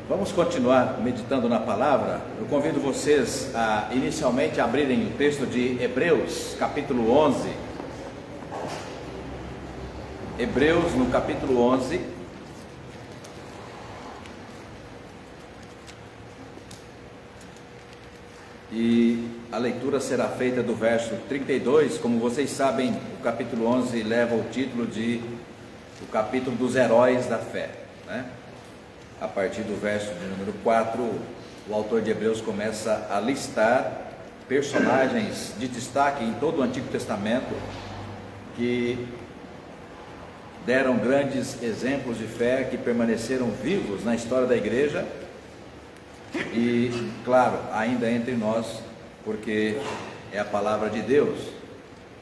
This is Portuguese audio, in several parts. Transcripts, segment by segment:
Vamos continuar meditando na palavra. Eu convido vocês a inicialmente abrirem o texto de Hebreus, capítulo 11. Hebreus, no capítulo 11. E a leitura será feita do verso 32. Como vocês sabem, o capítulo 11 leva o título de o capítulo dos heróis da fé, né? A partir do verso de número 4, o autor de Hebreus começa a listar personagens de destaque em todo o Antigo Testamento que deram grandes exemplos de fé, que permaneceram vivos na história da igreja e, claro, ainda entre nós, porque é a palavra de Deus.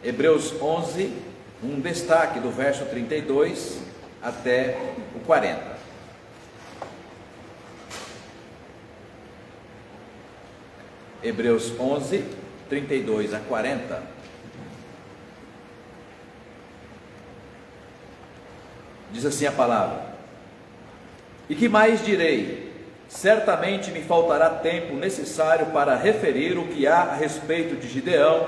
Hebreus 11, um destaque do verso 32 até o 40. Hebreus 11, 32 a 40. Diz assim a palavra: E que mais direi? Certamente me faltará tempo necessário para referir o que há a respeito de Gideão,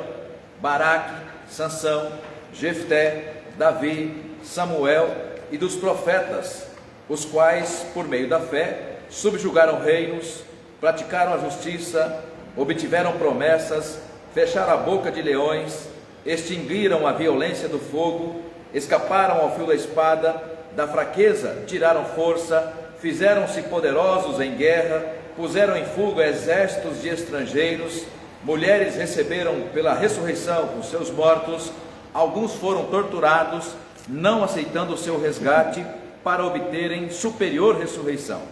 Baraque, Sansão, Jefté, Davi, Samuel e dos profetas, os quais, por meio da fé, subjugaram reinos, praticaram a justiça, obtiveram promessas, fecharam a boca de leões, extinguiram a violência do fogo, escaparam ao fio da espada, da fraqueza tiraram força, fizeram-se poderosos em guerra, puseram em fuga exércitos de estrangeiros, mulheres receberam pela ressurreição os seus mortos, alguns foram torturados, não aceitando o seu resgate, para obterem superior ressurreição.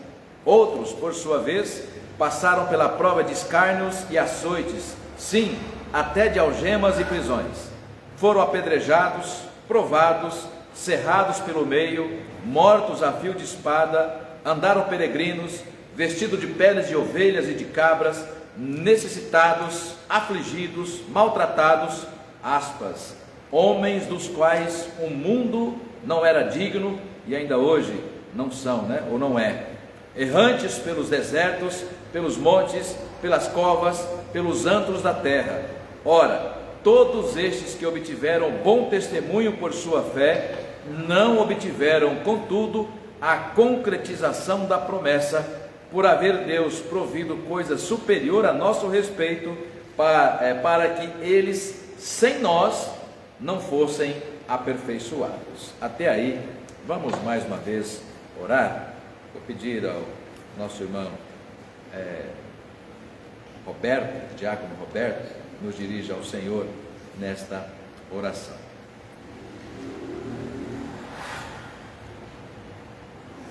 Outros, por sua vez, passaram pela prova de escárnios e açoites, sim, até de algemas e prisões. Foram apedrejados, provados, cerrados pelo meio, mortos a fio de espada, andaram peregrinos, vestidos de peles de ovelhas e de cabras, necessitados, afligidos, maltratados, aspas, homens dos quais o mundo não era digno e ainda hoje não são, né? Ou não é. Errantes pelos desertos, pelos montes, pelas covas, pelos antros da terra. Ora, todos estes que obtiveram bom testemunho por sua fé, não obtiveram, contudo, a concretização da promessa, por haver Deus provido coisa superior a nosso respeito, para que eles, sem nós, não fossem aperfeiçoados. Até aí, vamos mais uma vez orar. Vou pedir ao nosso irmão Roberto, diácono Roberto, nos dirija ao Senhor nesta oração.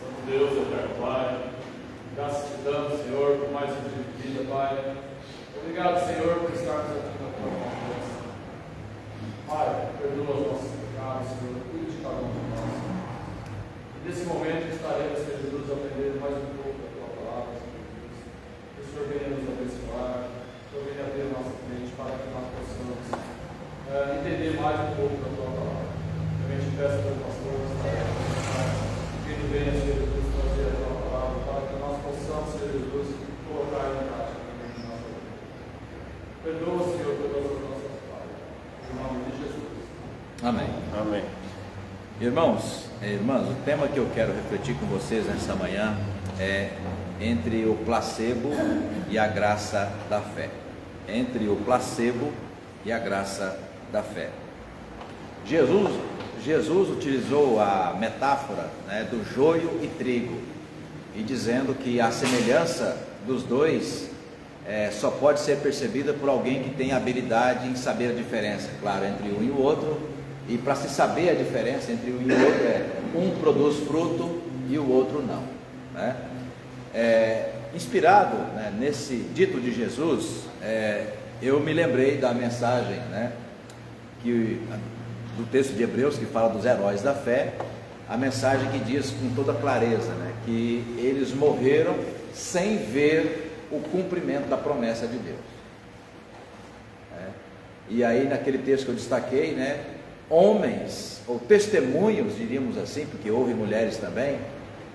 Santo Deus, eterno Pai, graças te damos, Senhor, por mais um dia de vida, Pai. Obrigado, Senhor, por estarmos aqui na tua presença. Pai, perdoa os nossos pecados, Senhor, cuide de cada um de nós. E nesse momento estaremos, Senhor Jesus, aprendendo mais um pouco da tua palavra, Senhor Jesus. Que o Senhor venha nos abençoar, que o Senhor venha abrir a nossa mente para que nós possamos entender mais um pouco da tua palavra. Também te peço pelo pastor que estaremos, que ele venha, Senhor Jesus, trazer a tua palavra para que nós possamos, Senhor Jesus, colocar em prática também na nossa vida. Perdoa, Senhor, por todas as nossas falhas. Em nome de Jesus. Amém. Amém. Irmãos e irmãs, o tema que eu quero refletir com vocês nesta manhã é entre o placebo e a graça da fé. Entre o placebo e a graça da fé. Jesus utilizou a metáfora, né, do joio e trigo, e dizendo que a semelhança dos dois só pode ser percebida por alguém que tem habilidade em saber a diferença, claro, entre um e o outro. E para se saber a diferença entre um e o outro um produz fruto e o outro não, né? Inspirado, né, nesse dito de Jesus, eu me lembrei da mensagem, né, do texto de Hebreus que fala dos heróis da fé, a mensagem que diz com toda clareza, né, que eles morreram sem ver o cumprimento da promessa de Deus. E aí naquele texto que eu destaquei, né, homens, ou testemunhos, diríamos assim, porque houve mulheres também,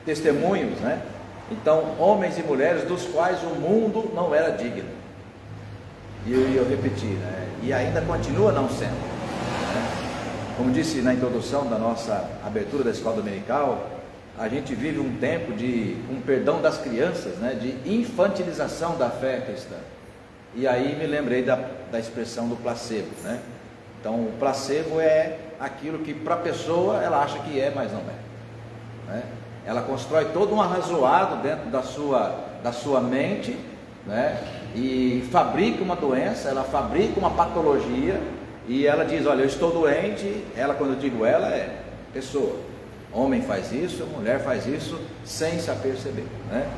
testemunhos, né, Então, homens e mulheres dos quais o mundo não era digno. E eu repeti, né? E ainda continua não sendo, né? Como disse na introdução da nossa abertura da escola dominical, a gente vive um tempo de, com perdão das crianças, né? De infantilização da fé cristã. E aí me lembrei da expressão do placebo, né? Então, o placebo é aquilo que para a pessoa ela acha que é, mas não é, né? Ela constrói todo um arrazoado dentro da sua mente, né? E fabrica uma doença, ela fabrica uma patologia, e ela diz, olha, eu estou doente. Ela, quando eu digo ela, é pessoa. Homem faz isso, mulher faz isso, sem se aperceber, né?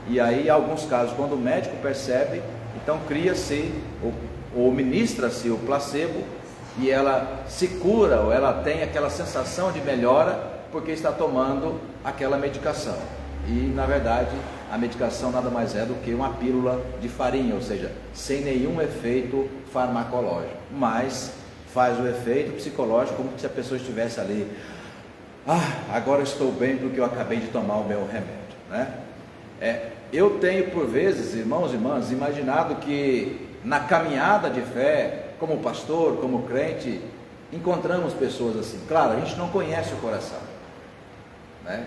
E aí, em alguns casos, quando o médico percebe, então cria-se, ou ministra-se o placebo, e ela se cura, ou ela tem aquela sensação de melhora, porque está tomando aquela medicação. E na verdade a medicação nada mais é do que uma pílula de farinha, ou seja, sem nenhum efeito farmacológico, mas faz o efeito psicológico, como se a pessoa estivesse ali, agora estou bem porque eu acabei de tomar o meu remédio, né? Eu tenho por vezes, irmãos e irmãs, imaginado que na caminhada de fé, como pastor, como crente, encontramos pessoas assim. Claro, a gente não conhece o coração, né?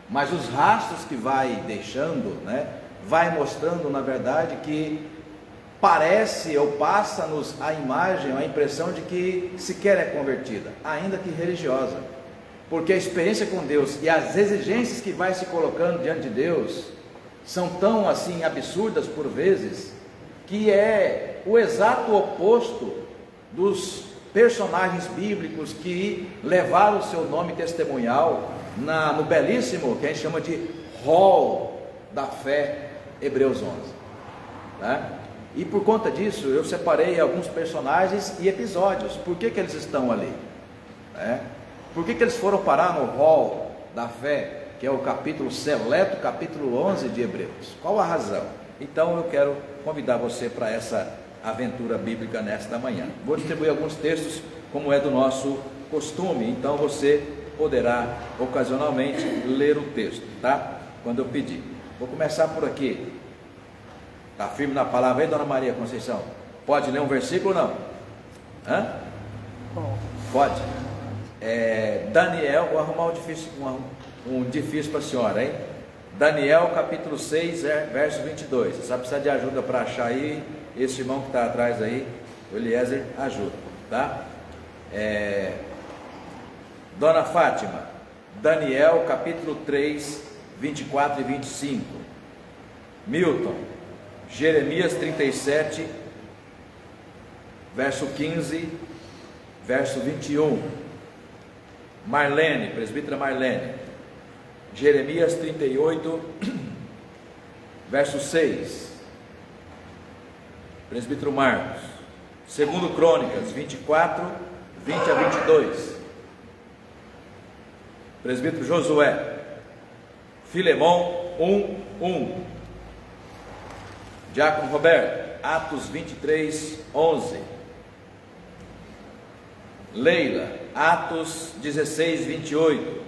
Mas os rastros que vai deixando, né, vai mostrando na verdade que parece ou passa-nos a imagem, a impressão de que sequer é convertida, ainda que religiosa, porque a experiência com Deus e as exigências que vai se colocando diante de Deus são tão assim absurdas por vezes, que é o exato oposto dos personagens bíblicos que levaram o seu nome testemunhal no belíssimo, que a gente chama de rol da fé, Hebreus 11, né? E por conta disso, eu separei alguns personagens e episódios. Por que eles estão ali, né? Por que eles foram parar no rol da fé, que é o capítulo seleto, capítulo 11 de Hebreus? Qual a razão? Então eu quero convidar você para essa aventura bíblica nesta manhã. Vou distribuir alguns textos, como é do nosso costume, então você poderá ocasionalmente ler o texto, tá? Quando eu pedir. Vou começar por aqui. Está firme na palavra aí, dona Maria Conceição? Pode ler um versículo ou não? Hã? Pode. Daniel, vou arrumar um difícil para a senhora, hein? Daniel capítulo 6, verso 22. Você só precisa de ajuda para achar aí. Esse irmão que está atrás aí, o Eliezer, ajuda, tá? Dona Fátima, Daniel capítulo 3, 24 e 25. Milton, Jeremias 37, verso 15, verso 21. Marlene, presbítera Marlene, Jeremias 38, verso 6. Presbítero Marcos, 2 Crônicas 24, 20 a 22. Presbítero Josué, Filemão 1, 1. Diácono Roberto, Atos 23, 11. Leila, Atos 16, 28.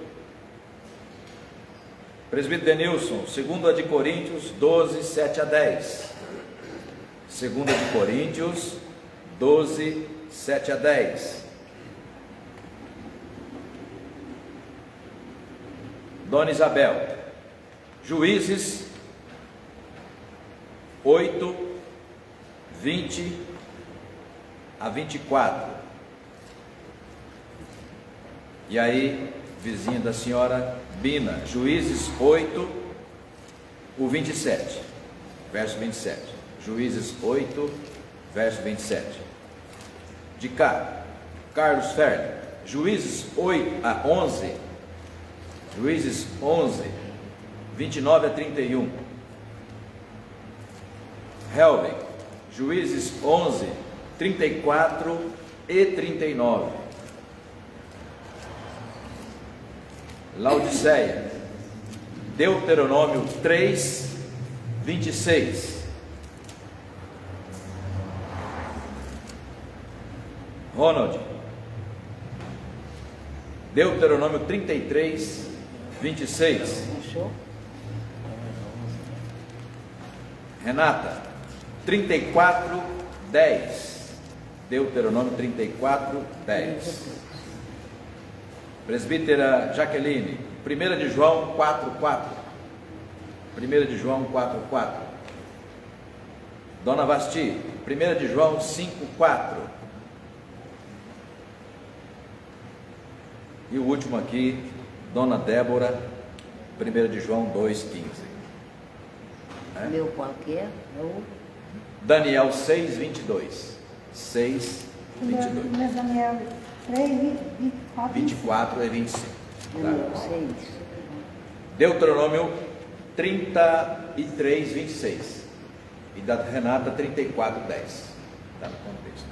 Presbítero Denilson, 2 de Coríntios 12, 7 a 10. 2 de Coríntios 12, 7 a 10. Dona Isabel, Juízes 8, 20 a 24. E aí, vizinha da senhora Bina, Juízes 8, o 27, verso 27. Juízes 8, verso 27. De cá, Carlos Ferri, Juízes 8 a 11, Juízes 11, 29 a 31. Helvig, Juízes 11, 34 e 39. Laodiceia, Deuteronômio 3, 26. Ronald, Deuteronômio 33, 26. Renata, 34, 10. Deuteronômio 34, 10. Presbítera Jaqueline, 1 de João 4, 4. 1 de João 4, 4. Dona Vasti, 1 de João 5, 4. E o último aqui, Dona Débora, 1 de João 2, 15. Meu qual que é? Daniel 6, 22. 6, 22. Daniel 3, 24. 24 e 25. Daniel Tá? 6. Deuteronômio 33, 26. E da Renata 34, 10. Está no contexto.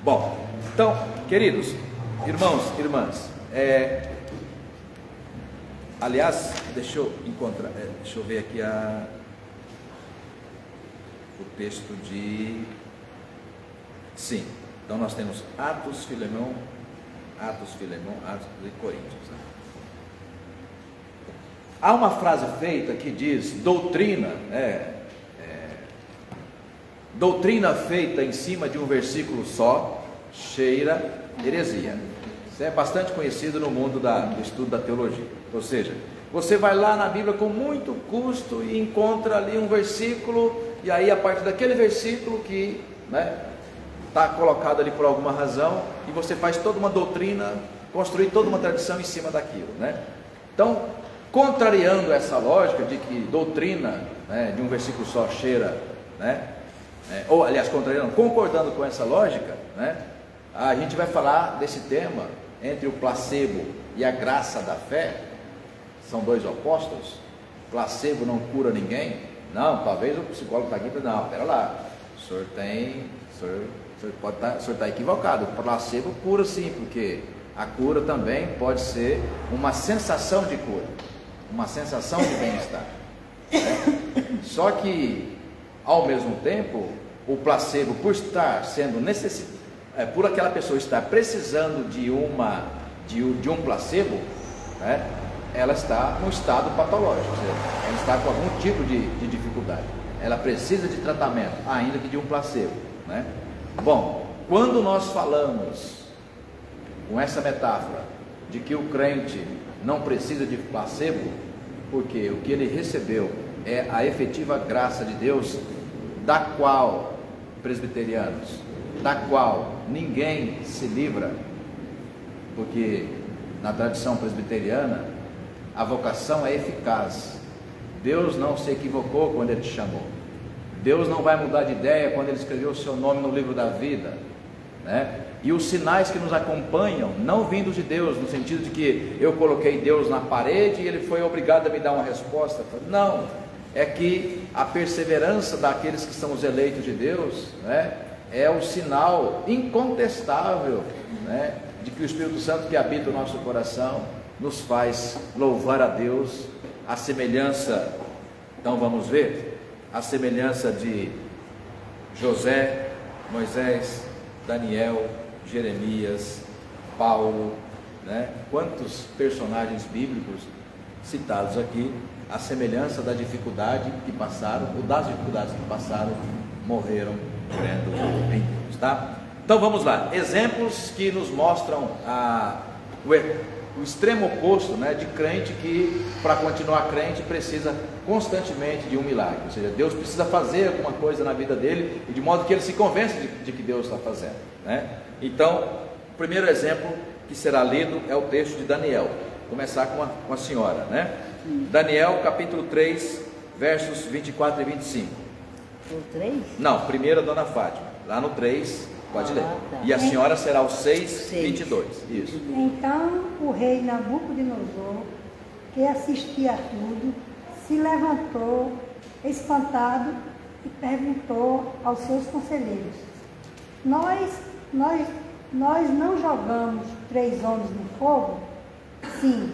Bom, então, queridos, irmãos, irmãs, aliás, deixa eu encontrar, deixa eu ver aqui o texto de... Sim, então nós temos Atos, Filemão, Atos e Coríntios. Né? Há uma frase feita que diz, doutrina, doutrina feita em cima de um versículo só, cheira heresia. Isso é bastante conhecido no mundo do estudo da teologia. Ou seja, você vai lá na Bíblia com muito custo e encontra ali um versículo, e aí a partir daquele versículo que está colocado ali por alguma razão, e você faz toda uma doutrina, construir toda uma tradição em cima daquilo. Então, contrariando essa lógica de que doutrina de um versículo só cheira, ou aliás, contrariando, concordando com essa lógica, a gente vai falar desse tema entre o placebo e a graça da fé. São dois opostos. Placebo não cura ninguém. Não, talvez o psicólogo está aqui e fala, não, pera lá, o senhor está equivocado. O placebo cura sim, porque a cura também pode ser uma sensação de cura, uma sensação de bem-estar. Só que, ao mesmo tempo, o placebo, por estar sendo por aquela pessoa estar precisando de um placebo, ela está num estado patológico, ou seja, ela está com algum tipo de dificuldade, ela precisa de tratamento, ainda que de um placebo. Bom, quando nós falamos com essa metáfora de que o crente não precisa de placebo, porque o que ele recebeu é a efetiva graça de Deus, da qual, presbiterianos, da qual ninguém se livra, porque na tradição presbiteriana a vocação é eficaz. Deus não se equivocou quando Ele te chamou. Deus não vai mudar de ideia quando Ele escreveu o seu nome no livro da vida, E os sinais que nos acompanham, não vindos de Deus, no sentido de que eu coloquei Deus na parede e Ele foi obrigado a me dar uma resposta. Não, é que a perseverança daqueles que são os eleitos de Deus, é o sinal incontestável, de que o Espírito Santo que habita o nosso coração nos faz louvar a Deus, a semelhança, então vamos ver, a semelhança de José, Moisés, Daniel, Jeremias, Paulo, quantos personagens bíblicos citados aqui, a semelhança da dificuldade que passaram, ou das dificuldades que passaram, morreram crendo em Deus, tá? Então vamos lá, exemplos que nos mostram o extremo oposto, de crente que, para continuar crente, precisa constantemente de um milagre, ou seja, Deus precisa fazer alguma coisa na vida dele, e de modo que ele se convence de que Deus está fazendo, Então, o primeiro exemplo que será lido é o texto de Daniel. Vou começar com a senhora, Daniel capítulo 3, versos 24 e 25. O 3? Não, primeiro a dona Fátima, lá no 3, pode ler. Tá. E a senhora será o 6, 22. Isso. Então o rei Nabucodonosor, que assistia a tudo, se levantou, espantado, e perguntou aos seus conselheiros: Nós não jogamos 3 homens no fogo? Sim,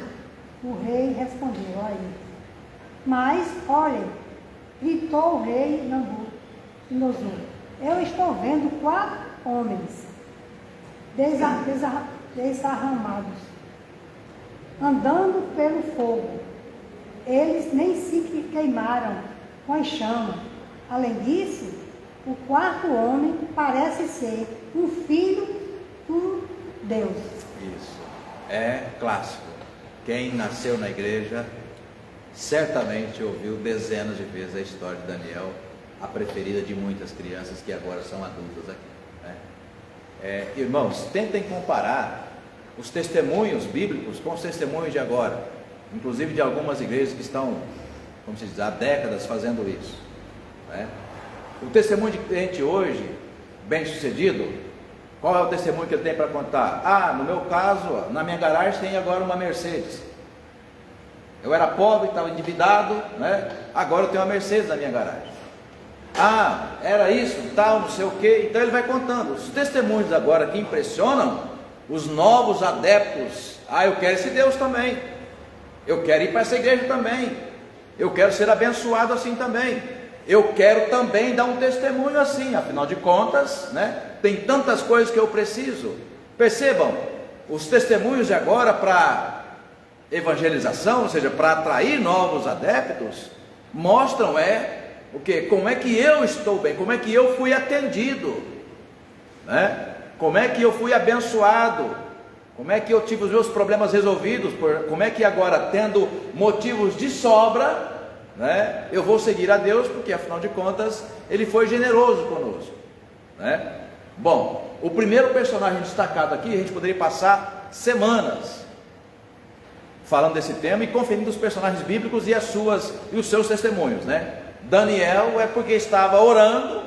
o rei respondeu a ele. Mas, olhem, gritou o rei Nabucodonosor, eu estou vendo 4 homens desarramados, andando pelo fogo. Eles nem se queimaram, com as chamas. Além disso, o quarto homem parece ser um filho do Deus. Isso. É clássico. Quem nasceu na igreja certamente ouviu dezenas de vezes a história de Daniel, a preferida de muitas crianças que agora são adultas aqui, né? Irmãos, tentem comparar os testemunhos bíblicos com os testemunhos de agora, inclusive de algumas igrejas que estão, como se diz, há décadas fazendo isso, né? O testemunho de crente hoje, bem sucedido, qual é o testemunho que ele tem para contar? Ah, no meu caso, na minha garagem tem agora uma Mercedes. Eu era pobre, estava endividado, né? Agora eu tenho uma Mercedes na minha garagem. Ah, era isso, tal, não sei o que. Então ele vai contando. Os testemunhos agora que impressionam os novos adeptos. Ah, eu quero esse Deus também. Eu quero ir para essa igreja também. Eu quero ser abençoado assim também. Eu quero também dar um testemunho assim. Afinal de contas, né? Tem tantas coisas que eu preciso. Percebam, os testemunhos de agora para evangelização, ou seja, para atrair novos adeptos, mostram o que? Como é que eu estou bem, como é que eu fui atendido, né? Como é que eu fui abençoado, como é que eu tive os meus problemas resolvidos, como é que agora, tendo motivos de sobra, né, eu vou seguir a Deus, porque afinal de contas Ele foi generoso conosco, né? Bom, o primeiro personagem destacado aqui, a gente poderia passar semanas falando desse tema e conferindo os personagens bíblicos e os seus testemunhos, né? Daniel é porque estava orando,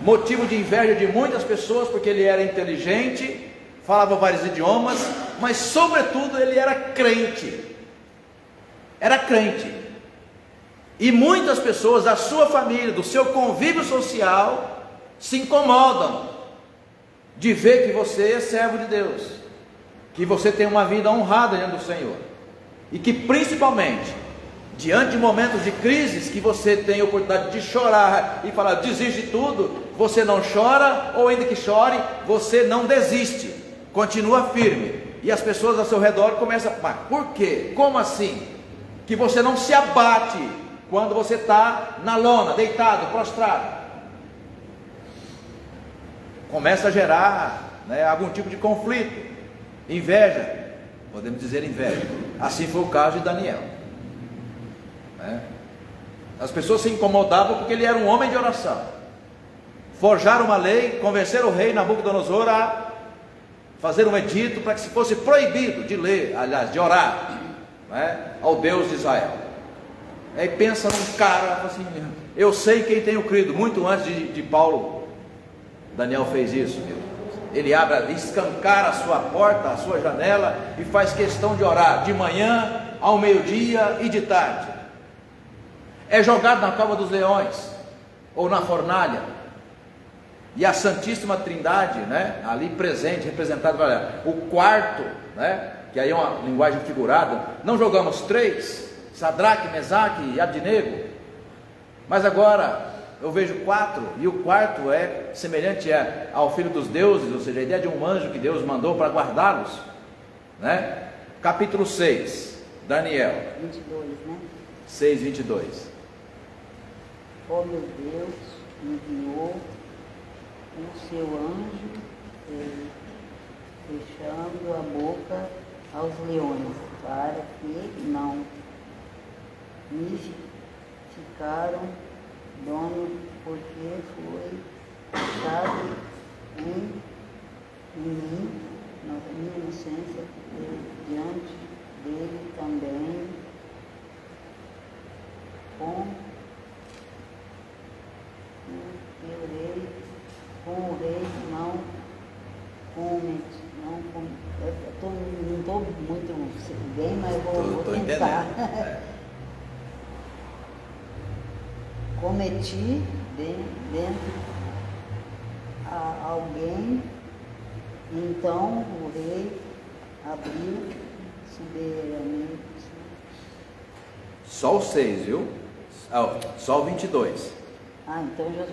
motivo de inveja de muitas pessoas, porque ele era inteligente, falava vários idiomas, mas sobretudo ele era crente. Era crente. E muitas pessoas da sua família, do seu convívio social, se incomodam de ver que você é servo de Deus, que você tem uma vida honrada diante do Senhor, e que principalmente diante de momentos de crises, que você tem a oportunidade de chorar e falar, desiste de tudo, você não chora, ou ainda que chore, você não desiste, continua firme, e as pessoas ao seu redor começam a falar, por quê? Como assim? Que você não se abate quando você está na lona, deitado, prostrado. Começa a gerar, né, algum tipo de conflito, inveja, podemos dizer inveja. Assim foi o caso de Daniel, né? As pessoas se incomodavam porque ele era um homem de oração. Forjaram uma lei, convenceram o rei Nabucodonosor a fazer um edito para que se fosse proibido de ler, aliás, de orar, né, ao Deus de Israel. Aí pensa num cara assim, eu sei quem tenho crido. Muito antes de Paulo, Daniel fez isso, viu? Ele abre, escancara a sua porta, a sua janela, e faz questão de orar de manhã, ao meio-dia e de tarde. É jogado na cova dos leões, ou na fornalha, e a Santíssima Trindade, né, ali presente, representado, olha, o quarto, né, que aí é uma linguagem figurada. Não jogamos 3, Sadraque, Mesaque e Abdinego, mas agora eu vejo 4, e o quarto é semelhante ao Filho dos Deuses, ou seja, a ideia de um anjo que Deus mandou para guardá-los, né? Capítulo 6, Daniel 22, né? 6, 22. Ó meu Deus, enviou o seu anjo, fechando a boca aos leões, para que não me ficaram dono, porque foi achado em mim, na minha inocência, diante dele também, com o rei não não estou muito bem, mas vou tentar. Cometi dentro a alguém, então o rei abriu soberanamente. Só o 6, viu? Só o 22. Ah, então já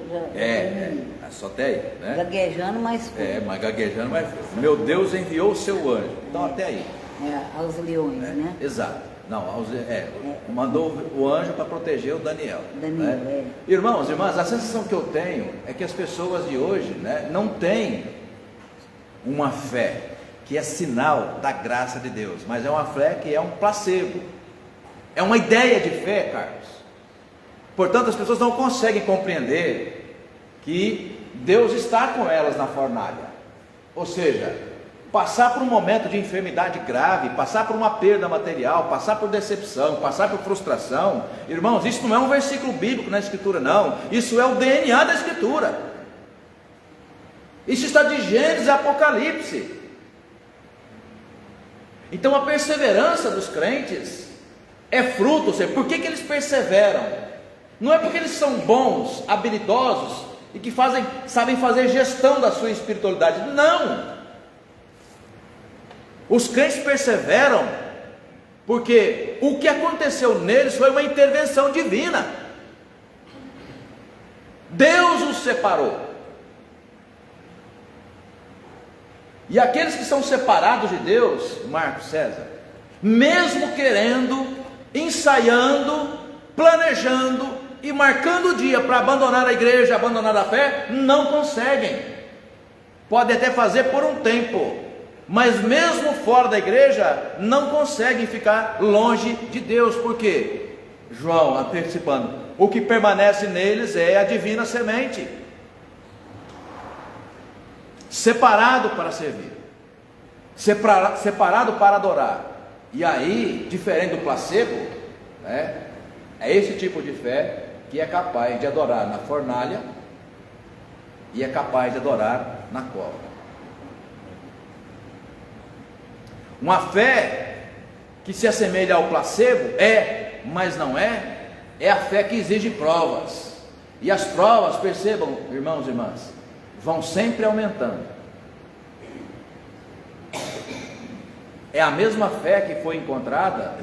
só até aí, né? Gaguejando, mas foi. Mas gaguejando, mas meu Deus enviou o seu anjo. Então até aí. Aos leões, né? Exato. Não, mandou o anjo para proteger o Daniel. Daniel, né? Irmãos, irmãs, a sensação que eu tenho é que as pessoas de hoje, né, não têm uma fé que é sinal da graça de Deus, mas é uma fé que é um placebo, é uma ideia de fé, Carlos. Portanto, as pessoas não conseguem compreender que Deus está com elas na fornalha. Ou seja, passar por um momento de enfermidade grave, passar por uma perda material, passar por decepção, passar por frustração, irmãos, isso não é um versículo bíblico na Escritura, não. Isso é o DNA da Escritura. Isso está de Gênesis a Apocalipse. Então a perseverança dos crentes é fruto, ou seja, por que eles perseveram? Não é porque eles são bons, habilidosos e que sabem fazer gestão da sua espiritualidade, não. Os crentes perseveram porque o que aconteceu neles foi uma intervenção divina. Deus os separou. E aqueles que são separados de Deus, Marcos César, mesmo querendo, ensaiando, planejando e marcando o dia para abandonar a igreja, abandonar a fé, não conseguem. Podem até fazer por um tempo, mas mesmo fora da igreja, não conseguem ficar longe de Deus. Por quê? João antecipando, o que permanece neles é a divina semente, separado para servir, separado para adorar. E aí, diferente do placebo, né, é esse tipo de fé que é capaz de adorar na fornalha e é capaz de adorar na cova. Uma fé que se assemelha ao placebo mas não é a fé que exige provas. E as provas, percebam, irmãos e irmãs, vão sempre aumentando. É a mesma fé que foi encontrada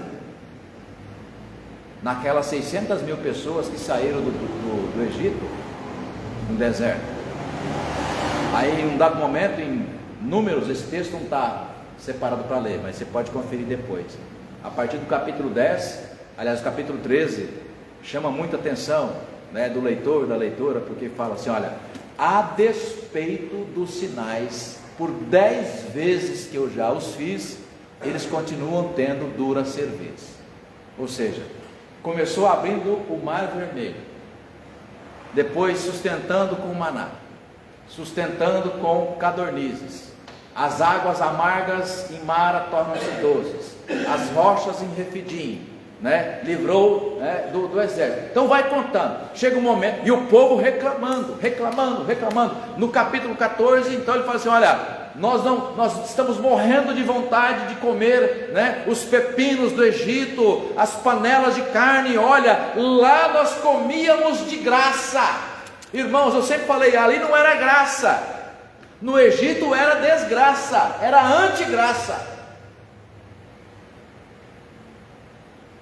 naquelas 600 mil pessoas que saíram do Egito, no deserto. Aí em um dado momento, em Números, esse texto não está separado para ler, mas você pode conferir depois. A partir do capítulo 10, aliás, o capítulo 13, chama muita atenção, né, do leitor e da leitora, porque fala assim: olha, a despeito dos sinais, por 10 vezes que eu já os fiz, eles continuam tendo dura cerviz. Ou seja, começou abrindo o mar vermelho, depois sustentando com maná, sustentando com codornizes, as águas amargas em Mara tornam-se doces, as rochas em Refidim, né? Livrou, né, do exército. Então vai contando, chega um momento, e o povo reclamando. No capítulo 14, então ele fala assim: olha, nós estamos morrendo de vontade de comer, né, os pepinos do Egito, as panelas de carne. Olha, lá nós comíamos de graça. Irmãos, eu sempre falei, ali não era graça, no Egito era desgraça, era antigraça.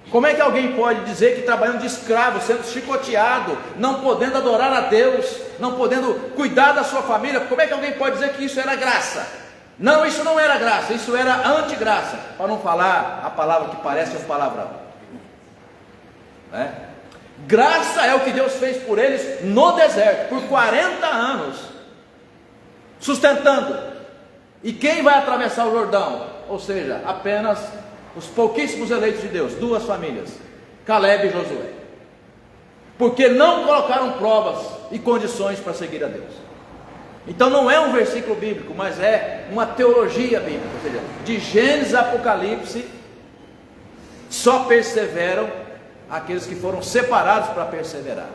Como é que alguém pode dizer que trabalhando de escravo, sendo chicoteado, não podendo adorar a Deus, não podendo cuidar da sua família, como é que alguém pode dizer que isso era graça? Não, isso não era graça, isso era antigraça, para não falar a palavra que parece um palavrão, né? Graça é o que Deus fez por eles no deserto, por 40 anos, sustentando. E quem vai atravessar o Jordão? Ou seja, apenas os pouquíssimos eleitos de Deus, 2 famílias, Caleb e Josué, porque não colocaram provas e condições para seguir a Deus. Então não é um versículo bíblico, mas é uma teologia bíblica, ou seja, de Gênesis a Apocalipse, só perseveram aqueles que foram separados para perseverar,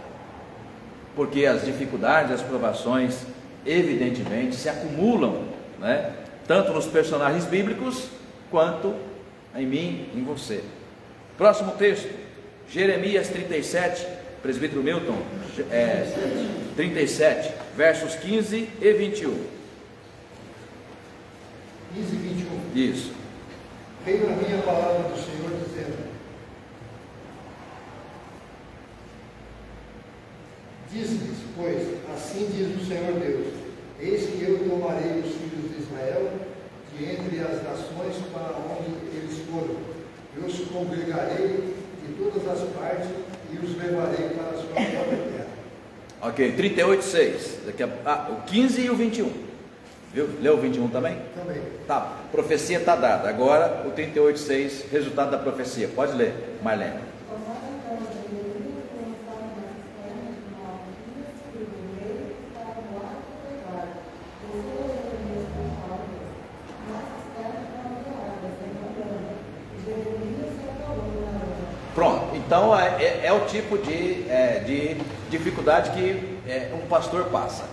porque as dificuldades, as provações, evidentemente, se acumulam, né? Tanto nos personagens bíblicos, quanto em mim, em você. Próximo texto, Jeremias 37, presbítero Milton, 37, versos 15 e 21. 15 e 21. Isso. Veio a minha palavra do Senhor dizendo: diz-lhes, pois, assim diz o Senhor Deus: eis que eu tomarei os filhos de Israel de entre as nações para onde eles foram, eu os congregarei de todas as partes e os levarei para a sua própria terra. Ok, 38:6. O 15 e o 21. Viu? Leu o 21 também? Também. Tá, profecia está dada. Agora o 38:6, resultado da profecia. Pode ler, Marlene. Pronto, então é o tipo de dificuldade que um pastor passa,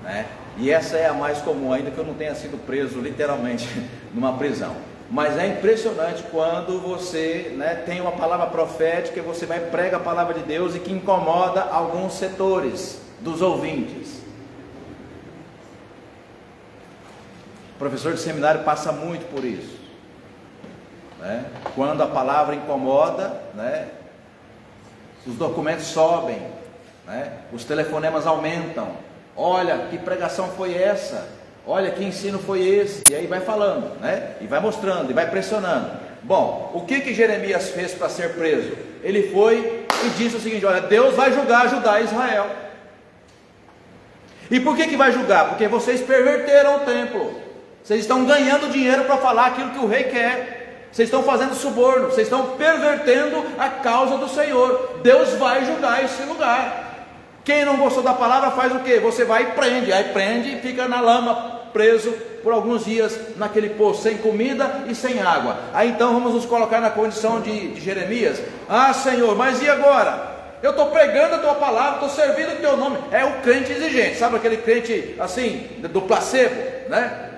né? E essa é a mais comum, ainda que eu não tenha sido preso literalmente numa prisão. Mas é impressionante quando você, né, tem uma palavra profética, você vai pregar a palavra de Deus e que incomoda alguns setores dos ouvintes. O professor de seminário passa muito por isso, né? Quando a palavra incomoda, né, os documentos sobem, né, os telefonemas aumentam. Olha, que pregação foi essa? Olha, que ensino foi esse? E aí vai falando, né? E vai mostrando, e vai pressionando. Bom, o que Jeremias fez para ser preso? Ele foi e disse o seguinte: olha, Deus vai julgar Judá e Israel. E por que vai julgar? Porque vocês perverteram o templo. Vocês estão ganhando dinheiro para falar aquilo que o rei quer. Vocês estão fazendo suborno. Vocês estão pervertendo a causa do Senhor. Deus vai julgar esse lugar. Quem não gostou da palavra faz o quê? Você vai e prende. Aí prende e fica na lama, preso por alguns dias naquele poço, sem comida e sem água. Aí então vamos nos colocar na condição de Jeremias. Ah, Senhor, mas e agora? Eu estou pregando a tua palavra, estou servindo o teu nome. É o crente exigente, sabe aquele crente assim, do placebo, né?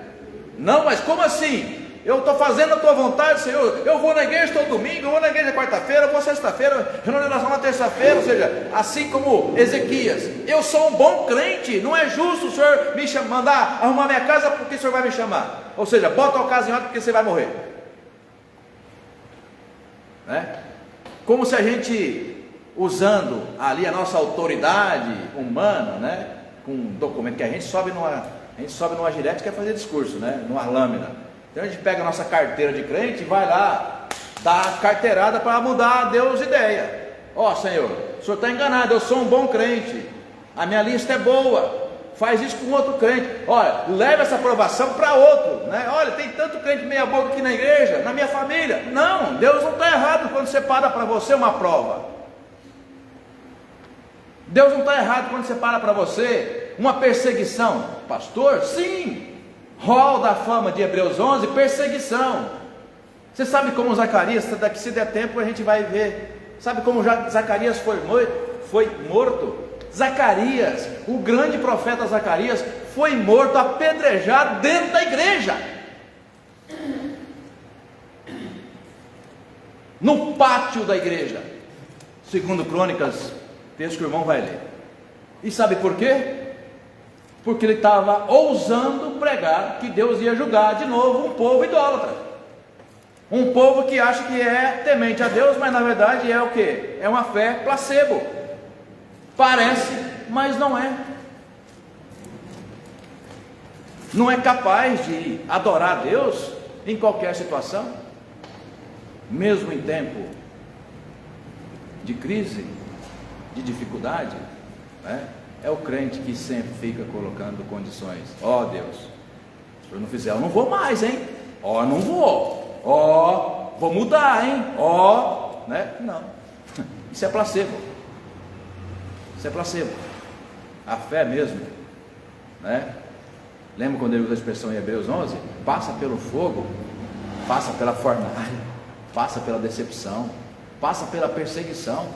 Não, mas como assim? Eu estou fazendo a tua vontade, Senhor. Eu vou na igreja todo domingo, eu vou na igreja quarta-feira, eu vou sexta-feira, reunião de oração na terça-feira. Ou seja, assim como Ezequias, eu sou um bom crente. Não é justo o Senhor me mandar arrumar minha casa porque o Senhor vai me chamar. Ou seja, bota a casa em ordem porque você vai morrer, né? Como se a gente, usando ali a nossa autoridade humana, né, com um documento que a gente sobe numa gilete e quer fazer discurso, né, numa lâmina. Então a gente pega a nossa carteira de crente e vai lá, dá a carteirada para mudar a Deus ideia. Ó, Senhor, o Senhor está enganado, eu sou um bom crente, a minha lista é boa, faz isso com outro crente. Olha, leva essa aprovação para outro, né? Olha, tem tanto crente meia boca aqui na igreja, na minha família. Não, Deus não está errado quando separa para você uma prova. Deus não está errado quando separa para você uma perseguição. Pastor, sim. Rol da fama de Hebreus 11, perseguição. Você sabe como Zacarias, daqui se der tempo a gente vai ver. Sabe como Zacarias foi morto? Zacarias, o grande profeta Zacarias, foi morto apedrejado dentro da igreja. No pátio da igreja. Segundo Crônicas, texto que o irmão vai ler. E sabe por quê? Porque ele estava ousando pregar que Deus ia julgar de novo um povo idólatra, um povo que acha que é temente a Deus, mas na verdade é o que? É uma fé placebo, parece, mas não é. Não é capaz de adorar a Deus em qualquer situação, mesmo em tempo de crise, de dificuldade, né? É o crente que sempre fica colocando condições. Ó, Deus, se eu não fizer, eu não vou mais, hein? Ó, não vou. Ó, vou mudar, hein? Ó, né? Não. Isso é placebo. Isso é placebo. A fé mesmo, né? Lembra quando ele usa a expressão em Hebreus 11? Passa pelo fogo, passa pela fornalha, passa pela decepção, passa pela perseguição.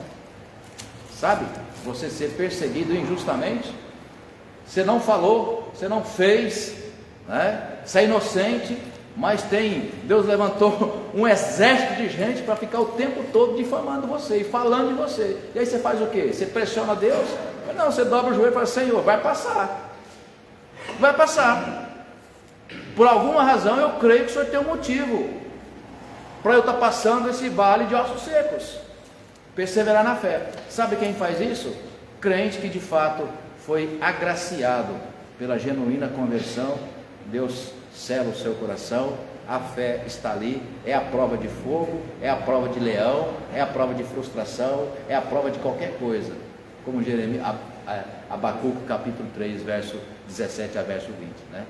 Sabe? Você ser perseguido injustamente, você não falou, você não fez, né? Você é inocente, mas Deus levantou um exército de gente para ficar o tempo todo difamando você e falando de você. E aí você faz o quê? Você pressiona Deus? Não, você dobra o joelho e fala: Senhor, vai passar, vai passar. Por alguma razão eu creio que o Senhor tem um motivo para eu estar passando esse vale de ossos secos. Perseverar na fé. Sabe quem faz isso? Crente que de fato foi agraciado pela genuína conversão. Deus sela o seu coração a fé está ali, é a prova de fogo, é a prova de leão, é a prova de frustração, é a prova de qualquer coisa, como Abacuco capítulo 3, verso 17 a verso 20, né?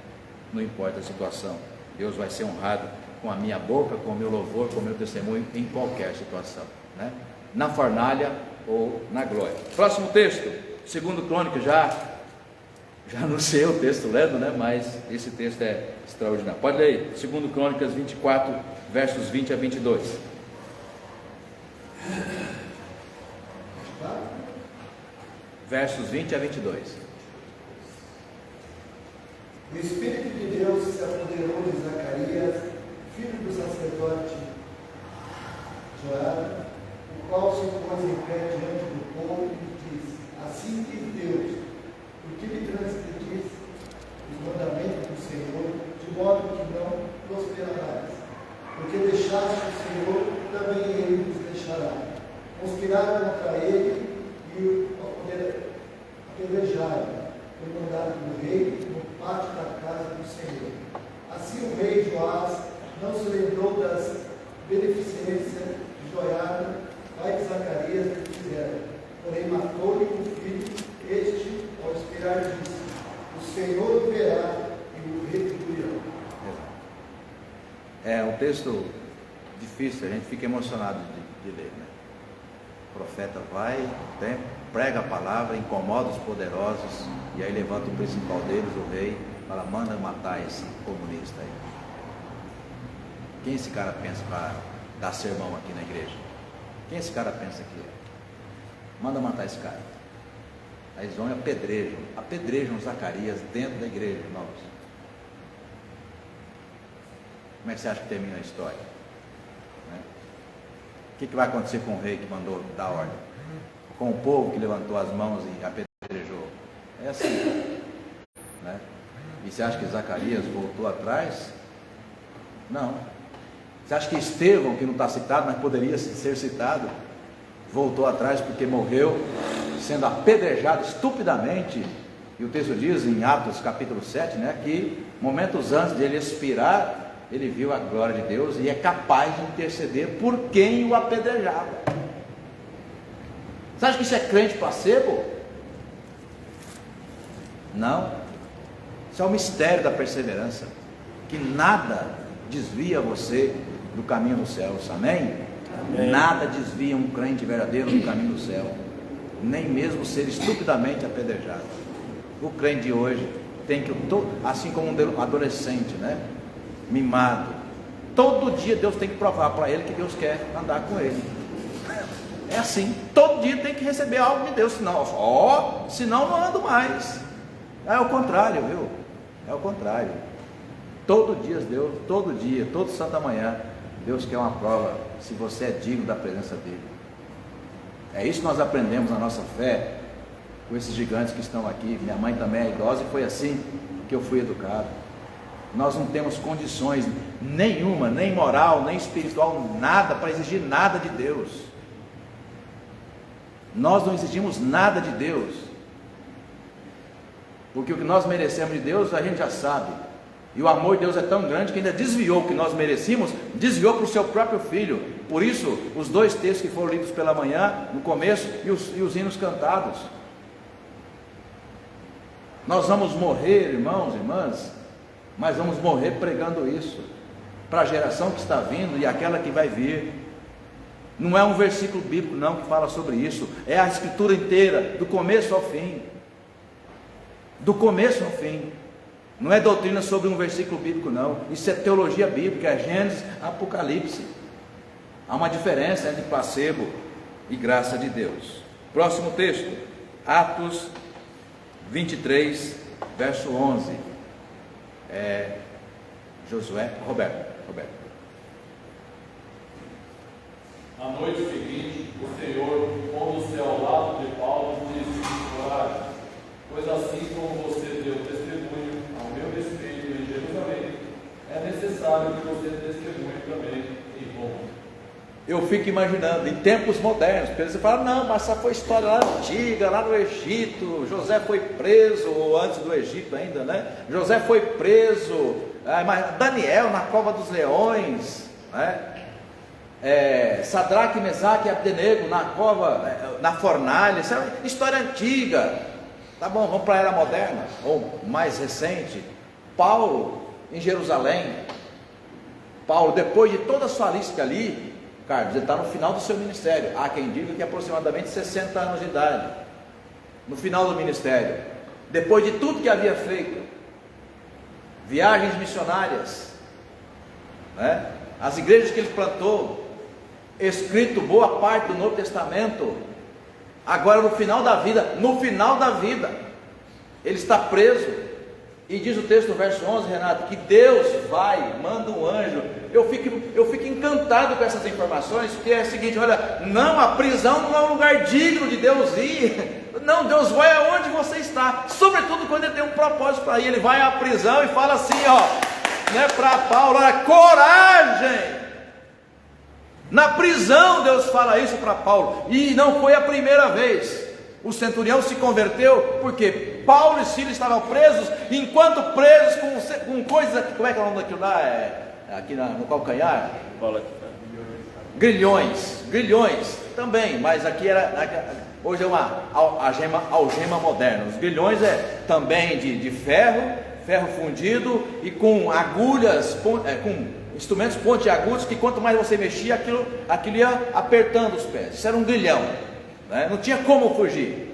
Não importa a situação, Deus vai ser honrado com a minha boca, com o meu louvor, com o meu testemunho, em qualquer situação, né? Na fornalha ou na glória. Próximo texto, 2 Crônicas, já anunciei o texto lendo, né? Mas esse texto é extraordinário. Pode ler aí, 2 Crônicas 24, versos 20 a 22. Versos 20 a 22. O Espírito de Deus se apoderou de Zacarias, filho do sacerdote Joiada, o qual se pôs em pé diante do povo e disse: assim diz Deus, porque lhe transgredis os mandamentos do Senhor, de modo que não prosperarás. Porque deixaste o Senhor, também ele os deixará. Conspiraram contra ele e o apedrejaram. Foi mandado do rei no pátio da casa do Senhor. Assim o rei Joás não se lembrou das beneficências de Joiada, pai de Zacarias, que fizeram. Porém matou-lhe o filho, este, ao expirar, disse: o Senhor o verá e o retribuirá. É um texto difícil, a gente fica emocionado de ler, né? O profeta vai, prega a palavra, incomoda os poderosos, e aí levanta o principal deles, o rei, fala: manda matar esse comunista aí. Quem esse cara pensa para dar sermão aqui na igreja? Quem esse cara pensa que é? Manda matar esse cara. Aí eles vão e apedrejam Zacarias dentro da igreja, irmãos. Como é que você acha que termina a história? Né? O que vai acontecer com o rei que mandou dar ordem? Com o povo que levantou as mãos e apedrejou? É assim, né? E você acha que Zacarias voltou atrás? Não. Você acha que Estevão, que não está citado, mas poderia ser citado, voltou atrás porque morreu sendo apedrejado estupidamente? E o texto diz em Atos capítulo 7, né, que momentos antes de ele expirar, ele viu a glória de Deus e é capaz de interceder por quem o apedrejava. Você acha que isso é crente placebo? Não. Isso é o mistério da perseverança, que nada desvia você do caminho dos céus, amém? Amém. Nada desvia um crente verdadeiro do caminho do céu, nem mesmo ser estupidamente apedrejado. O crente de hoje tem que, assim como um adolescente, né, mimado, todo dia Deus tem que provar para ele que Deus quer andar com ele. É assim, todo dia tem que receber algo de Deus, senão não ando mais. É o contrário, viu? É o contrário. Todo dia Deus, todo santa manhã, Deus quer uma prova se você é digno da presença dele. É isso que nós aprendemos na nossa fé com esses gigantes que estão aqui. Minha mãe também é idosa e foi assim que eu fui educado. Nós não temos condições nenhuma, nem moral, nem espiritual, nada para exigir nada de Deus. Nós não exigimos nada de Deus, porque o que nós merecemos de Deus a gente já sabe. E o amor de Deus é tão grande que ainda desviou o que nós merecíamos, desviou para o seu próprio Filho. Por isso, os dois textos que foram lidos pela manhã, no começo, e os hinos cantados. Nós vamos morrer, irmãos e irmãs, mas vamos morrer pregando isso, para a geração que está vindo e aquela que vai vir. Não é um versículo bíblico não que fala sobre isso, é a escritura inteira, do começo ao fim. Do começo ao fim. Não é doutrina sobre um versículo bíblico não, isso é teologia bíblica, é Gênesis, Apocalipse. Há uma diferença entre placebo e graça de Deus. Próximo texto, Atos 23, verso 11. Roberto. Na noite seguinte, o Senhor, pondo-se ao lado de Paulo, disse: coragem, pois assim como você deu testemunho ao meu respeito em Jerusalém, é necessário que você testemunhe também em Roma. Eu fico imaginando, em tempos modernos, porque você fala: não, mas essa foi história lá antiga, lá no Egito, José foi preso, ou antes do Egito ainda, né? José foi preso, Mas Daniel na cova dos leões, né? Sadraque, Mesaque e Abdenego na cova, na fornalha. Isso é uma história antiga. Tá bom, vamos para a era moderna, ou mais recente. Paulo em Jerusalém. Paulo, depois de toda a sua lista ali, Carlos, ele está no final do seu ministério. Há quem diga que aproximadamente 60 anos de idade, no final do ministério, depois de tudo que havia feito, viagens missionárias, né? As igrejas que ele plantou, escrito boa parte do Novo Testamento. Agora no final da vida, ele está preso. E diz o texto no verso 11, Renato, que Deus manda um anjo. Eu fico encantado com essas informações, porque é o seguinte: olha, não, a prisão não é um lugar digno de Deus ir. Não, Deus vai aonde você está, sobretudo quando ele tem um propósito para ir. Ele vai à prisão e fala assim, né, para Paulo: olha, coragem. Na prisão Deus fala isso para Paulo, e não foi a primeira vez. O centurião se converteu porque Paulo e Silas estavam presos, enquanto presos com coisas, como é que é o nome daquilo lá? Aqui no calcanhar? Grilhões também, mas aqui hoje é uma algema moderna. Os grilhões é também de ferro fundido e com agulhas, com instrumentos pontiagudos, que quanto mais você mexia, aquilo ia apertando os pés. Isso era um grilhão, né? Não tinha como fugir.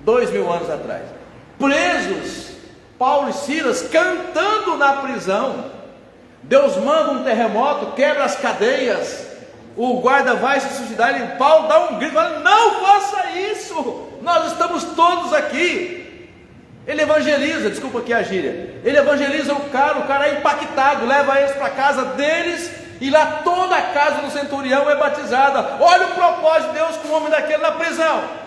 2000 anos atrás, presos, Paulo e Silas cantando na prisão. Deus manda um terremoto, quebra as cadeias, o guarda vai se suicidar, e Paulo dá um grito, fala: não faça isso, nós estamos todos aqui. Ele evangeliza, desculpa aqui a gíria, ele evangeliza o cara é impactado, leva eles para a casa deles, e lá toda a casa do centurião é batizada. Olha o propósito de Deus com o homem daquele na prisão.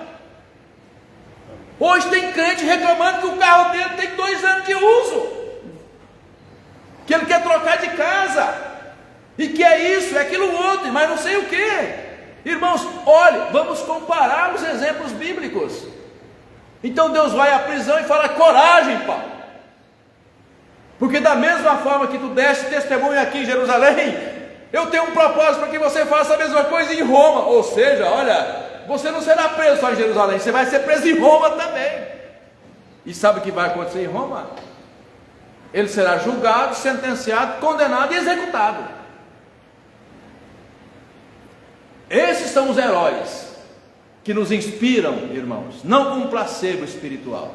Hoje tem crente reclamando que o carro dele tem 2 anos de uso, que ele quer trocar de casa, e que é isso, é aquilo outro, mas não sei o que. Irmãos, olhe, vamos comparar os exemplos bíblicos. Então Deus vai à prisão e fala: coragem, Paulo, porque da mesma forma que tu deste testemunho aqui em Jerusalém, eu tenho um propósito para que você faça a mesma coisa em Roma. Ou seja, olha, você não será preso só em Jerusalém, você vai ser preso em Roma também. E sabe o que vai acontecer em Roma? Ele será julgado, sentenciado, condenado e executado. Esses são os heróis que nos inspiram, irmãos, não com um placebo espiritual,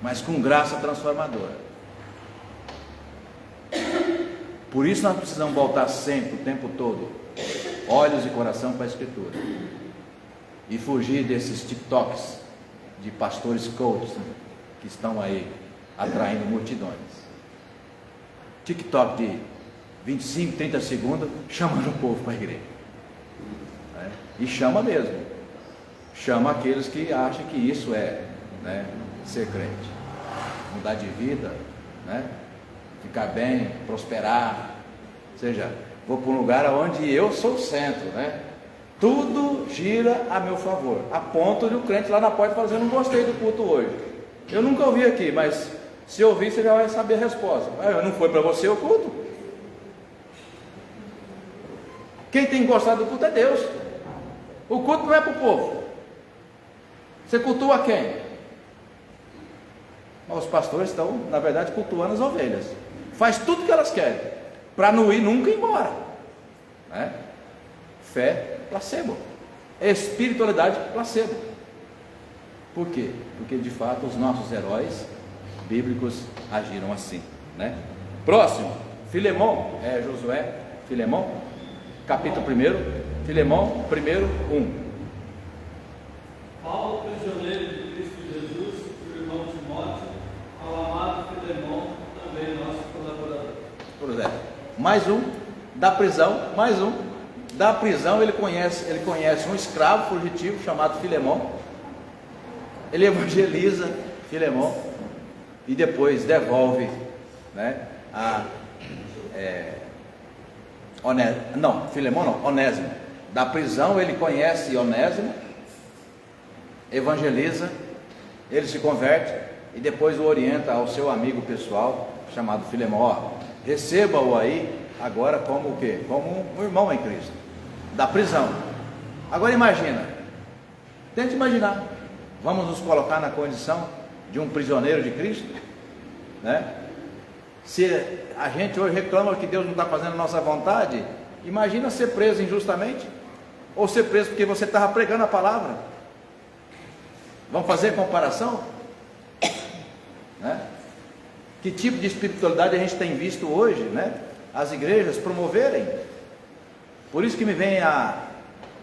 mas com graça transformadora. Por isso nós precisamos voltar sempre, o tempo todo, olhos e coração para a Escritura, e fugir desses TikToks de pastores coaches que estão aí atraindo multidões. TikTok de 25, 30 segundos, chamando o povo para a igreja, né? E chama mesmo, chama aqueles que acham que isso é, né, ser crente, mudar de vida, né, ficar bem, prosperar. Ou seja, vou para um lugar onde eu sou o centro, né? Tudo gira a meu favor, a ponto de o crente lá na porta falar: eu não gostei do culto hoje, eu nunca ouvi aqui, mas se ouvir você já vai saber a resposta. Não foi para você o culto? Quem tem que gostar do culto é Deus. O culto não é para o povo. Você cultua quem? Os pastores estão, na verdade, cultuando as ovelhas. Faz tudo o que elas querem, para não ir nunca embora, né? Fé, placebo. Espiritualidade, placebo. Por quê? Porque de fato os nossos heróis bíblicos agiram assim, né? Próximo, Filemão, Josué, Filemão, capítulo 1, Filemão, 1. Paulo, prisioneiro de Cristo Jesus, o irmão Timóteo, ao amado Filemão, também nosso colaborador. Pois é, mais um, da prisão, mais um, da prisão ele conhece um escravo fugitivo chamado Filemão, ele evangeliza Filemão e depois devolve, né, Onésimo. Da prisão ele conhece Onésimo, evangeliza, ele se converte e depois o orienta ao seu amigo pessoal chamado Filemão, ó, receba-o aí agora como o quê? Como um irmão em Cristo, da prisão. Agora imagina, tente imaginar, vamos nos colocar na condição de um prisioneiro de Cristo, né? Se a gente hoje reclama que Deus não está fazendo a nossa vontade, imagina ser preso injustamente, ou ser preso porque você estava pregando a palavra. Vamos fazer comparação? Né? Que tipo de espiritualidade a gente tem visto hoje, né? As igrejas promoverem. Por isso que me vem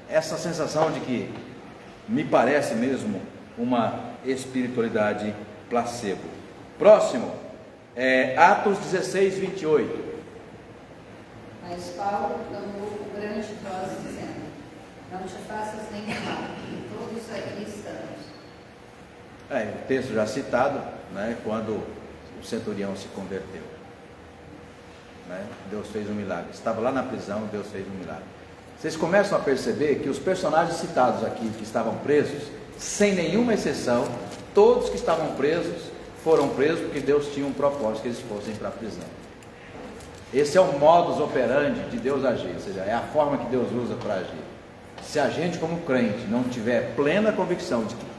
essa sensação de que me parece mesmo uma espiritualidade placebo. Próximo, Atos 16, 28. Mas Paulo clamou com grande voz, dizendo: não te faças nenhum mal, todos aqui estamos. O texto já citado, né, quando o centurião se converteu, né, Deus fez um milagre. Estava lá na prisão, Deus fez um milagre. Vocês começam a perceber que os personagens citados aqui, que estavam presos, sem nenhuma exceção, todos que estavam presos foram presos porque Deus tinha um propósito que eles fossem para a prisão. Esse é o modus operandi de Deus agir, ou seja, é a forma que Deus usa para agir. Se a gente como crente não tiver plena convicção de que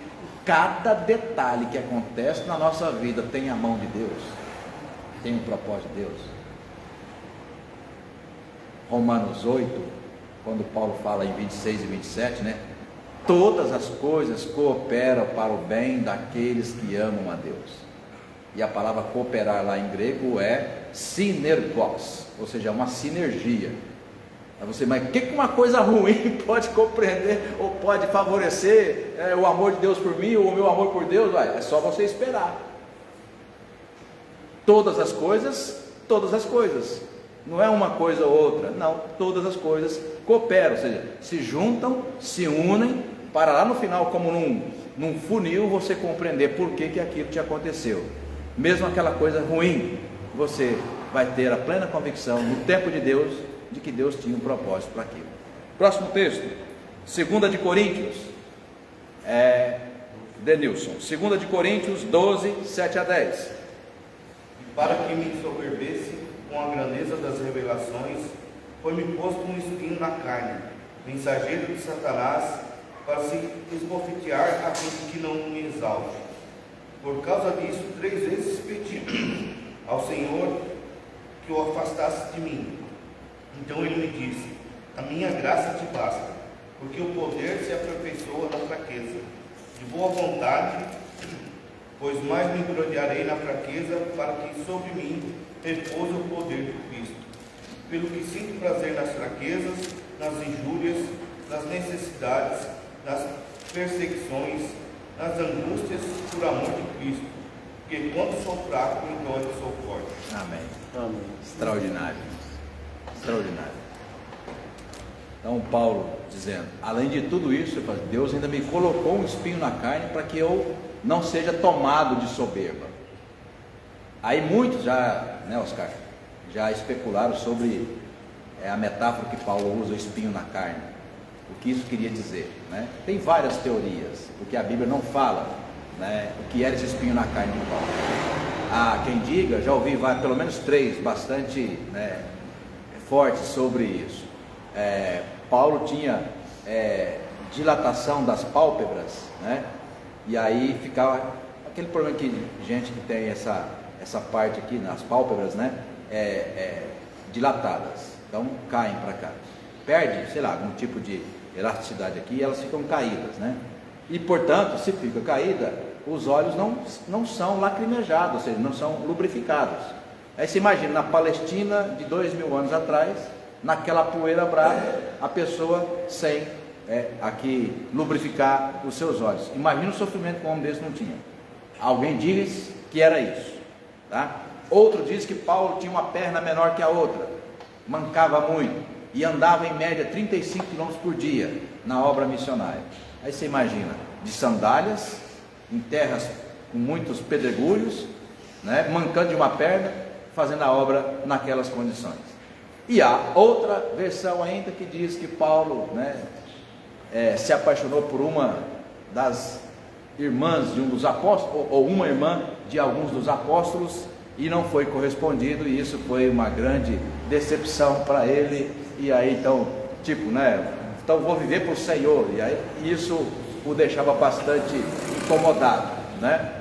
cada detalhe que acontece na nossa vida tem a mão de Deus, tem um propósito de Deus. Romanos 8, quando Paulo fala em 26 e 27, né? Todas as coisas cooperam para o bem daqueles que amam a Deus. E a palavra cooperar lá em grego é sinergos, ou seja, uma sinergia. Aí você, mas o que uma coisa ruim pode compreender ou pode favorecer o amor de Deus por mim ou o meu amor por Deus? É só você esperar. Todas as coisas, não é uma coisa ou outra, não, todas as coisas cooperam, ou seja, se juntam, se unem, para lá no final, como num funil, você compreender por que aquilo te aconteceu. Mesmo aquela coisa ruim, você vai ter a plena convicção, no tempo de Deus, de que Deus tinha um propósito para aquilo. Próximo texto, 2 de Coríntios, Denilson, 2 de Coríntios 12, 7 a 10. Para que me soberbesse com a grandeza das revelações, foi-me posto um espinho na carne, mensageiro de Satanás, para se esbofetear a fim de que não me exalte. Por causa disso, 3 vezes pedi ao Senhor que o afastasse de mim. Então ele me disse: a minha graça te basta, porque o poder se aperfeiçoa na fraqueza. De boa vontade, pois mais me gloriarei na fraqueza, para que sobre mim repouse o poder de Cristo. Pelo que sinto prazer nas fraquezas, nas injúrias, nas necessidades, nas perseguições, nas angústias, por amor de Cristo, porque quando sou fraco, então eu sou forte. Amém. Amém. Extraordinário. Então Paulo dizendo, além de tudo isso, Deus ainda me colocou um espinho na carne para que eu não seja tomado de soberba. Aí muitos já, né, Oscar, já especularam sobre a metáfora que Paulo usa, o espinho na carne, o que isso queria dizer, né? Tem várias teorias, porque a Bíblia não fala, né, o que era esse espinho na carne de Paulo. Há quem diga, já ouvi pelo menos 3 bastante, né, fortes sobre isso. Paulo tinha dilatação das pálpebras, né? E aí ficava aquele problema que gente que tem essa parte aqui nas pálpebras, né, dilatadas, então caem para cá, perde, sei lá, algum tipo de elasticidade aqui e elas ficam caídas, né? E portanto, se fica caída, os olhos não são lacrimejados, ou seja, não são lubrificados. Aí você imagina, na Palestina de 2000 anos atrás, naquela poeira brava, a pessoa sem aqui lubrificar os seus olhos. Imagina o sofrimento que um homem desse não tinha. Alguém diz que era isso, tá? Outro diz que Paulo tinha uma perna menor que a outra, mancava muito e andava em média 35 km por dia na obra missionária. Aí você imagina, de sandálias, em terras com muitos pedregulhos, né, mancando de uma perna, fazendo a obra naquelas condições. E há outra versão ainda que diz que Paulo, né, se apaixonou por uma das irmãs de um dos apóstolos, ou uma irmã de alguns dos apóstolos, e não foi correspondido, e isso foi uma grande decepção para ele. E aí então, então vou viver para o Senhor, e aí isso o deixava bastante incomodado, né?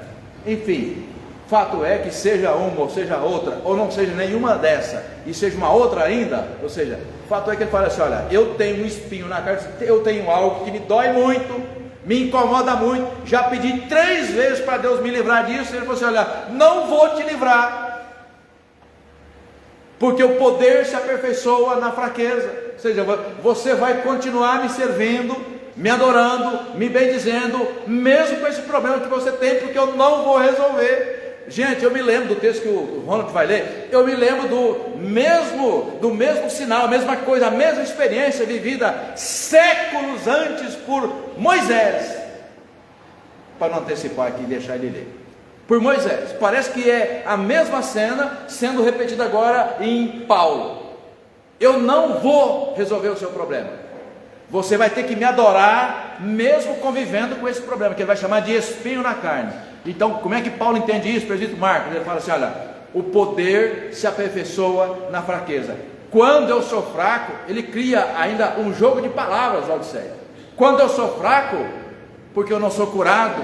Enfim, fato é que seja uma ou seja outra, ou não seja nenhuma dessa e seja uma outra ainda, ou seja, fato é que ele fala assim: olha, eu tenho um espinho na carne, eu tenho algo que me dói muito, me incomoda muito, já pedi 3 vezes para Deus me livrar disso, e ele falou assim: olha, não vou te livrar, porque o poder se aperfeiçoa na fraqueza. Ou seja, você vai continuar me servindo, me adorando, me bendizendo, mesmo com esse problema que você tem, porque eu não vou resolver. Gente, eu me lembro do texto que o Ronald vai ler, eu me lembro do mesmo sinal, a mesma coisa, a mesma experiência vivida séculos antes por Moisés, para não antecipar aqui e deixar ele ler. Por Moisés, parece que é a mesma cena sendo repetida agora em Paulo. Eu não vou resolver o seu problema, você vai ter que me adorar, mesmo convivendo com esse problema, que ele vai chamar de espinho na carne. Então, como é que Paulo entende isso, presbítero Marcos? Ele fala assim: olha, o poder se aperfeiçoa na fraqueza. Quando eu sou fraco, ele cria ainda um jogo de palavras, Laodiceia. Quando eu sou fraco, porque eu não sou curado,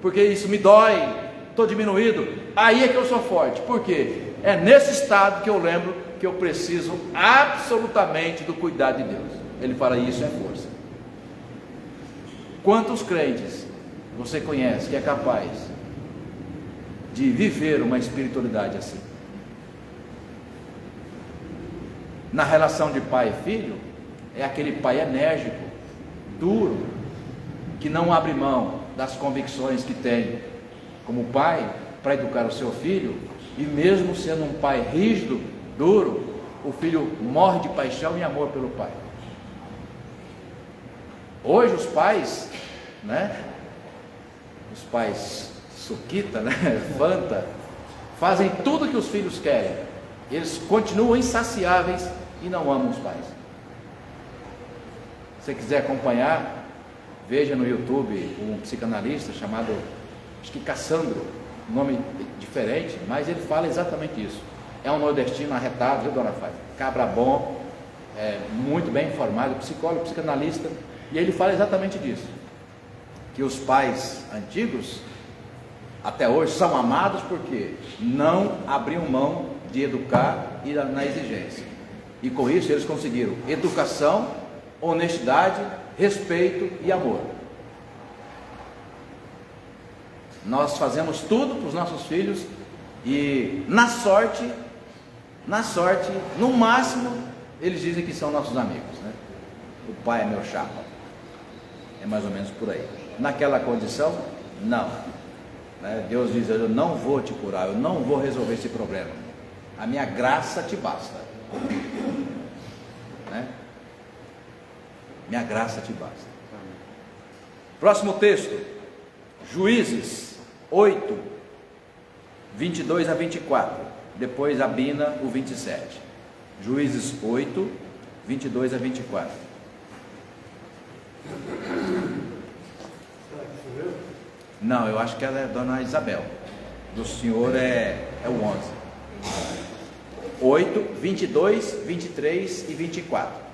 porque isso me dói, estou diminuído, aí é que eu sou forte. Por quê? É nesse estado que eu lembro que eu preciso absolutamente do cuidado de Deus. Ele fala: isso é força. Quantos crentes você conhece que é capaz de viver uma espiritualidade assim? Na relação de pai e filho, é aquele pai enérgico, duro, que não abre mão das convicções que tem como pai para educar o seu filho, e mesmo sendo um pai rígido, duro, o filho morre de paixão e amor pelo pai. Hoje os pais, os pais suquita, fanta, fazem tudo que os filhos querem, eles continuam insaciáveis e não amam os pais. Se você quiser acompanhar, veja no YouTube um psicanalista chamado, acho que Cassandro, nome diferente, mas ele fala exatamente isso. É um nordestino arretado, viu, dona Fátima? Cabra bom, muito bem informado, psicólogo, psicanalista, e ele fala exatamente disso, que os pais antigos até hoje são amados porque não abriam mão de educar e na exigência, e com isso eles conseguiram educação, honestidade, respeito e amor. Nós fazemos tudo para os nossos filhos e na sorte, no máximo, eles dizem que são nossos amigos, O pai é meu chapa, é mais ou menos por aí. Naquela condição, não, Deus diz: eu não vou te curar, eu não vou resolver esse problema, a minha graça te basta, minha graça te basta. Próximo texto, Juízes 8, 22 a 24, depois Abina o 27. Juízes 8, 22 a 24. Não, eu acho que ela é Dona Isabel. Do senhor é o 11. 8, 22, 23 e 24.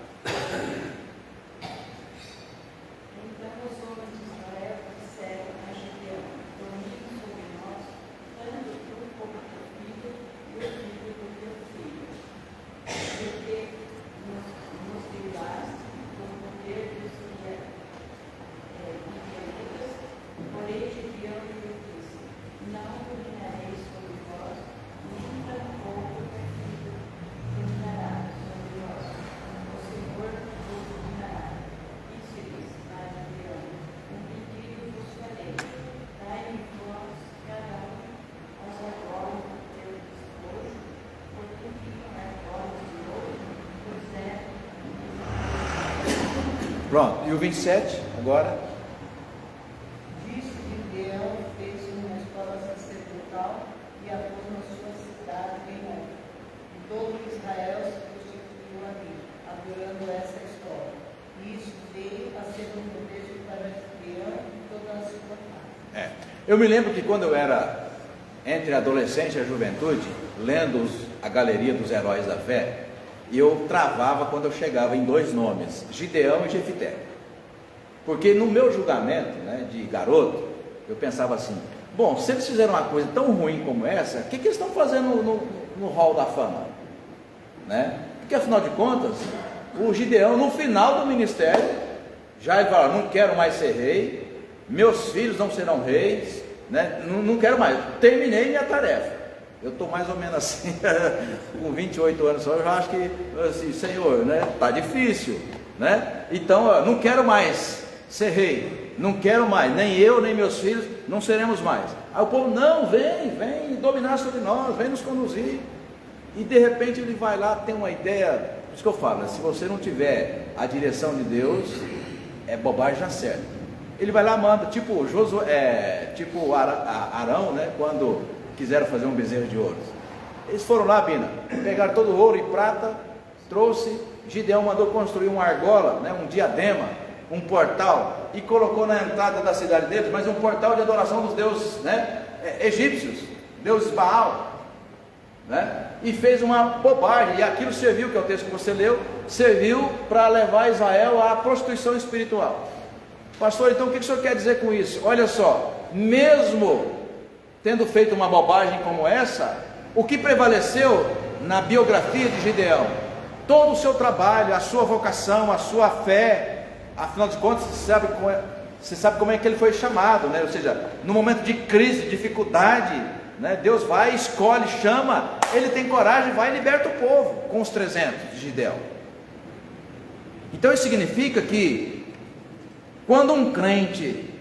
Pronto, e o 27 agora? Disse que Gideão fez uma escola sacerdotal e a pôs na sua cidade bem longe. E todo Israel se constituiu ali, adorando essa escola. E isso veio a ser um contexto para Gideão e toda a sua casa. Eu me lembro que quando eu era entre a adolescência e a juventude, lendo a galeria dos heróis da fé, e eu travava quando eu chegava em dois nomes, Gideão e Jefté. Porque no meu julgamento, né, de garoto, eu pensava assim, bom, se eles fizeram uma coisa tão ruim como essa, o que eles estão fazendo no hall da fama? Né? Porque afinal de contas, o Gideão, no final do ministério, já ele fala, não quero mais ser rei, meus filhos não serão reis, né? Não quero mais, terminei minha tarefa. Eu estou mais ou menos assim, com 28 anos só, eu já acho que, assim, Senhor, né? Está difícil, né? Então, não quero mais ser rei, não quero mais, nem eu, nem meus filhos, não seremos mais. Aí o povo, não, vem dominar sobre nós, vem nos conduzir. E de repente ele vai lá, tem uma ideia, por isso que eu falo, se você não tiver a direção de Deus, é bobagem já certa. Ele vai lá, manda, tipo Arão, né, quando quiseram fazer um bezerro de ouro. Eles foram lá, Bina, pegaram todo o ouro e prata, trouxe, Gideão mandou construir uma argola, né, um diadema, um portal, e colocou na entrada da cidade deles, mas um portal de adoração dos deuses, né, egípcios, deuses Baal, né, e fez uma bobagem, e aquilo serviu, que é o texto que você leu, serviu para levar Israel à prostituição espiritual. Pastor, então o que o senhor quer dizer com isso? Olha só, mesmo tendo feito uma bobagem como essa, o que prevaleceu na biografia de Gideão? Todo o seu trabalho, a sua vocação, a sua fé, afinal de contas, você sabe como é que ele foi chamado, né? Ou seja, no momento de crise, dificuldade, né? Deus vai, escolhe, chama, ele tem coragem, vai e liberta o povo, com os 300 de Gideão. Então isso significa que, quando um crente,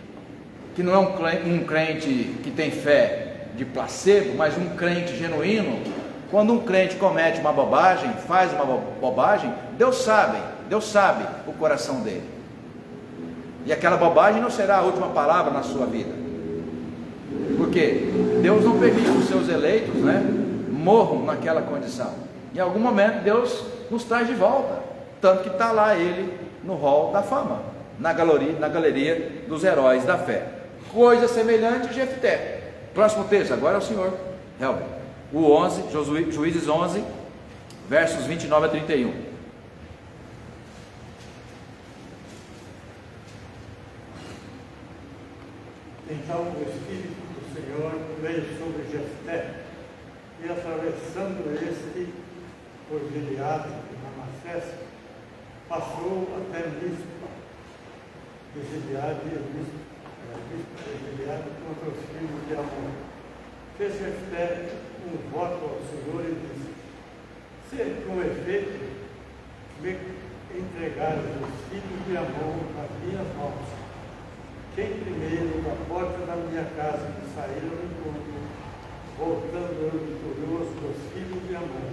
que não é um crente que tem fé de placebo, mas um crente genuíno, quando um crente comete uma bobagem, faz uma bobagem, Deus sabe o coração dele, e aquela bobagem não será a última palavra na sua vida, porque Deus não permite que os seus eleitos, né, morram naquela condição. Em algum momento Deus nos traz de volta, tanto que está lá ele no hall da fama, na galeria dos heróis da fé. Coisa semelhante a Jefté. Próximo texto, agora é o senhor Helber. O 11, Juízes 11, versos 29 a 31. Então o Espírito do Senhor veio sobre Jefté, e atravessando este por Gileade e Manassés, passou até Mispa, de Gileade contra os filhos de Amon. Fez Jefté um voto ao Senhor e disse: se com efeito me entregares os filhos de Amon nas minhas mãos, quem primeiro da porta da minha casa que saíram ao encontro, voltando eu vitorioso dos filhos de Amon,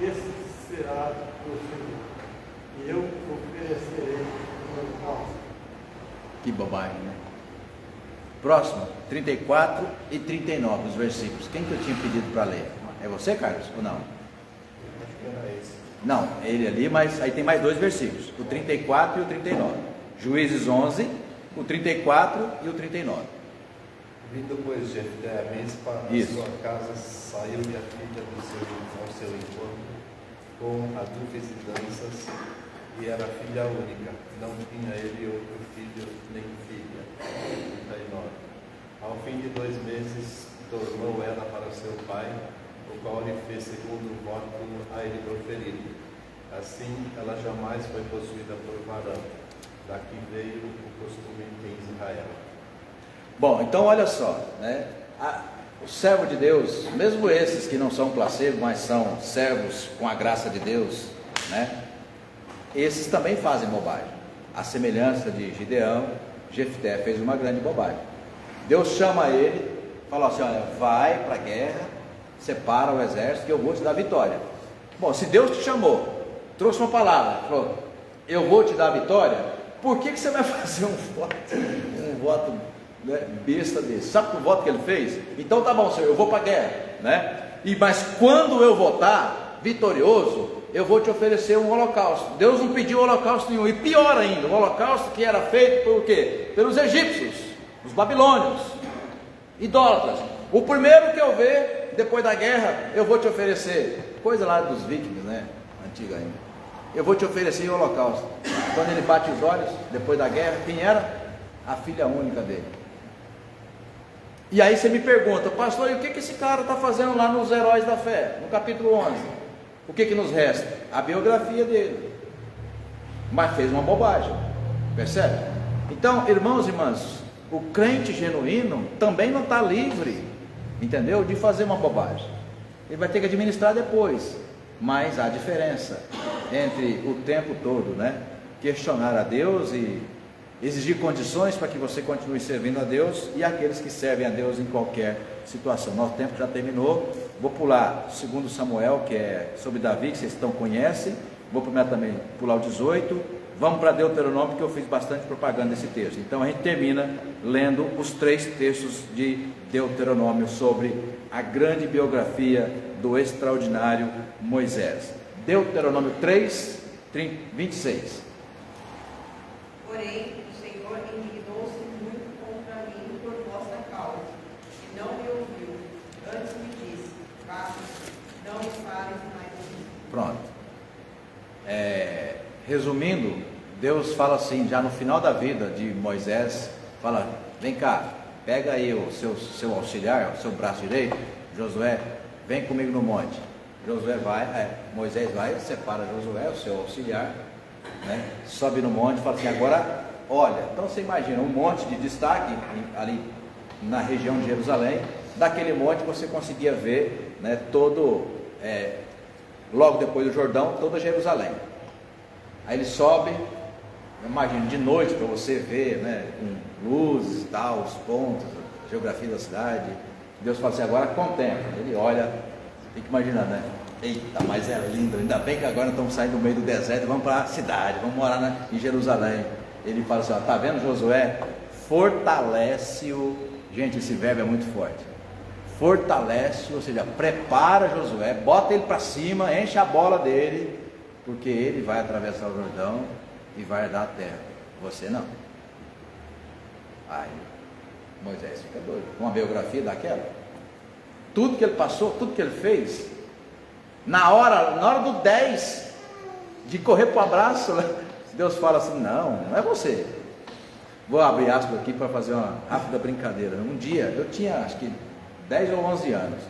esse será o Senhor, e eu oferecerei o meu alvo. Que bobagem, né? Próximo, 34 e 39, os versículos. Quem que eu tinha pedido para ler? É você, Carlos, ou não? Acho que era esse. Não, ele ali, mas aí tem mais dois versículos, o 34 e o 39. Juízes 11, o 34 e o 39. Vindo, pois, Jefté a Mispa, na sua casa, saiu-lhe a filha do seu encontro, com adufes e danças, e era filha única, não tinha ele outro filho nem filha. 39. Ao fim de 2 meses, tornou ela para seu pai, o qual lhe fez segundo o voto a ele proferido. Assim, ela jamais foi possuída por varão. Daqui veio o costume em Israel. Bom, então olha só, né? O servo de Deus, mesmo esses que não são placebo, mas são servos com a graça de Deus, né? Esses também fazem bobagem. A semelhança de Gideão, Jefté fez uma grande bobagem. Deus chama ele, fala assim: olha, vai para a guerra, separa o exército que eu vou te dar vitória. Bom, se Deus te chamou, trouxe uma palavra, falou: eu vou te dar vitória, por que você vai fazer um voto né, besta desse? Sabe o voto que ele fez? Então tá bom, Senhor, eu vou para a guerra, né? Mas quando eu voltar vitorioso, eu vou te oferecer um holocausto. Deus não pediu holocausto nenhum, e pior ainda, o holocausto que era feito por quê? Pelos egípcios, os babilônios, idólatras. O primeiro que eu ver, depois da guerra, eu vou te oferecer. Coisa lá dos vikings, né? Antiga ainda. Eu vou te oferecer o holocausto. Quando ele bate os olhos, depois da guerra, quem era? A filha única dele. E aí você me pergunta, pastor, e o que esse cara está fazendo lá nos Heróis da Fé? No capítulo 11. O que nos resta? A biografia dele. Mas fez uma bobagem. Percebe? Então, irmãos e irmãs, o crente genuíno também não está livre, entendeu? De fazer uma bobagem. Ele vai ter que administrar depois. Mas há diferença entre o tempo todo, né? Questionar a Deus e exigir condições para que você continue servindo a Deus, e aqueles que servem a Deus em qualquer situação. Nosso tempo já terminou. Vou pular 2 Samuel, que é sobre Davi, que vocês conhecem. Vou também pular o 18. Vamos para Deuteronômio, porque eu fiz bastante propaganda desse texto. Então a gente termina lendo os 3 textos de Deuteronômio sobre a grande biografia do extraordinário Moisés. Deuteronômio 3, 26. Porém, o Senhor indignou-se muito contra mim por vossa causa, e não me ouviu. Antes me disse, vá, não me fales mais assim. Pronto. Resumindo, Deus fala assim, já no final da vida de Moisés, fala, vem cá, pega aí o seu auxiliar, o seu braço direito, Josué, vem comigo no monte. Josué vai, Moisés vai, separa Josué, o seu auxiliar, né? Sobe no monte e fala assim, agora olha. Então você imagina um monte de destaque ali na região de Jerusalém. Daquele monte você conseguia ver, né, todo, logo depois do Jordão, toda Jerusalém. Aí ele sobe, imagina de noite para você ver, né, com luzes e tal, os pontos, a geografia da cidade. Deus fala assim, agora contempla. Ele olha, fica imaginando, né? Eita, mas é lindo, ainda bem que agora estamos saindo do meio do deserto, vamos para a cidade, vamos morar em Jerusalém. Ele fala assim, ó, tá vendo, Josué? Fortalece-o. Gente, esse verbo é muito forte. Fortalece, ou seja, prepara Josué, bota ele para cima, enche a bola dele, porque ele vai atravessar o Jordão e vai dar a terra. Você não. Aí Moisés fica doido. Uma biografia daquela. Tudo que ele passou, tudo que ele fez, na hora do 10, de correr para o abraço, Deus fala assim, não é você. Vou abrir aspas aqui para fazer uma rápida brincadeira. Um dia, eu tinha acho que 10 ou 11 anos,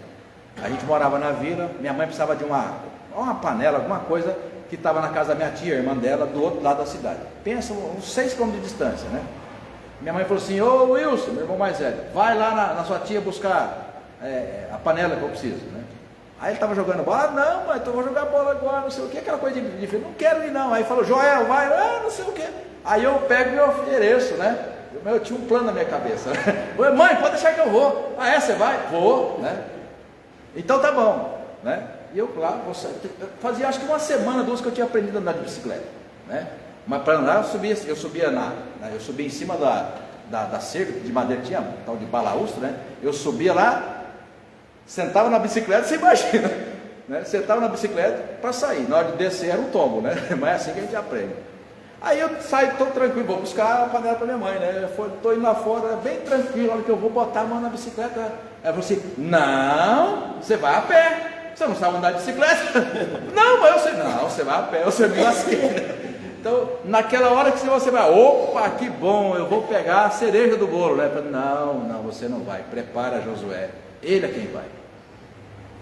a gente morava na vila, minha mãe precisava de uma panela, alguma coisa, que estava na casa da minha tia, irmã dela, do outro lado da cidade. Pensa, uns 6 km de distância, né? Minha mãe falou assim, ô Wilson, meu irmão mais velho, vai lá na sua tia buscar a panela que eu preciso, né? Aí ele estava jogando bola, não, mãe, então vou jogar bola agora, não sei o que, aquela coisa de filho, não quero ir não. Aí falou, Joel, vai, não sei o que. Aí eu pego e me ofereço, né? Eu tinha um plano na minha cabeça, né? Mãe, pode deixar que eu vou. Você vai? Vou, né? Então tá bom, né? E eu, claro, fazia acho que uma semana, 2 que eu tinha aprendido a andar de bicicleta, né? Mas para andar eu subia em cima da cerca de madeira, tinha um tal de balaústro, né? Eu subia lá, sentava na bicicleta, você imagina, né? Sentava na bicicleta para sair, na hora de descer era um tombo, né? Mas é assim que a gente aprende. Aí eu saio todo tranquilo, vou buscar a panela para minha mãe, né? Estou indo lá fora, bem tranquilo, a hora que eu vou botar a mão na bicicleta, ela falou assim, não, você vai a pé, você não sabe andar de bicicleta? Não, mas eu sei, não, você vai a pé, você me lasquei. Então, naquela hora que você vai, opa, que bom, eu vou pegar a cereja do bolo, né? Não, você não vai, prepara Josué, ele é quem vai.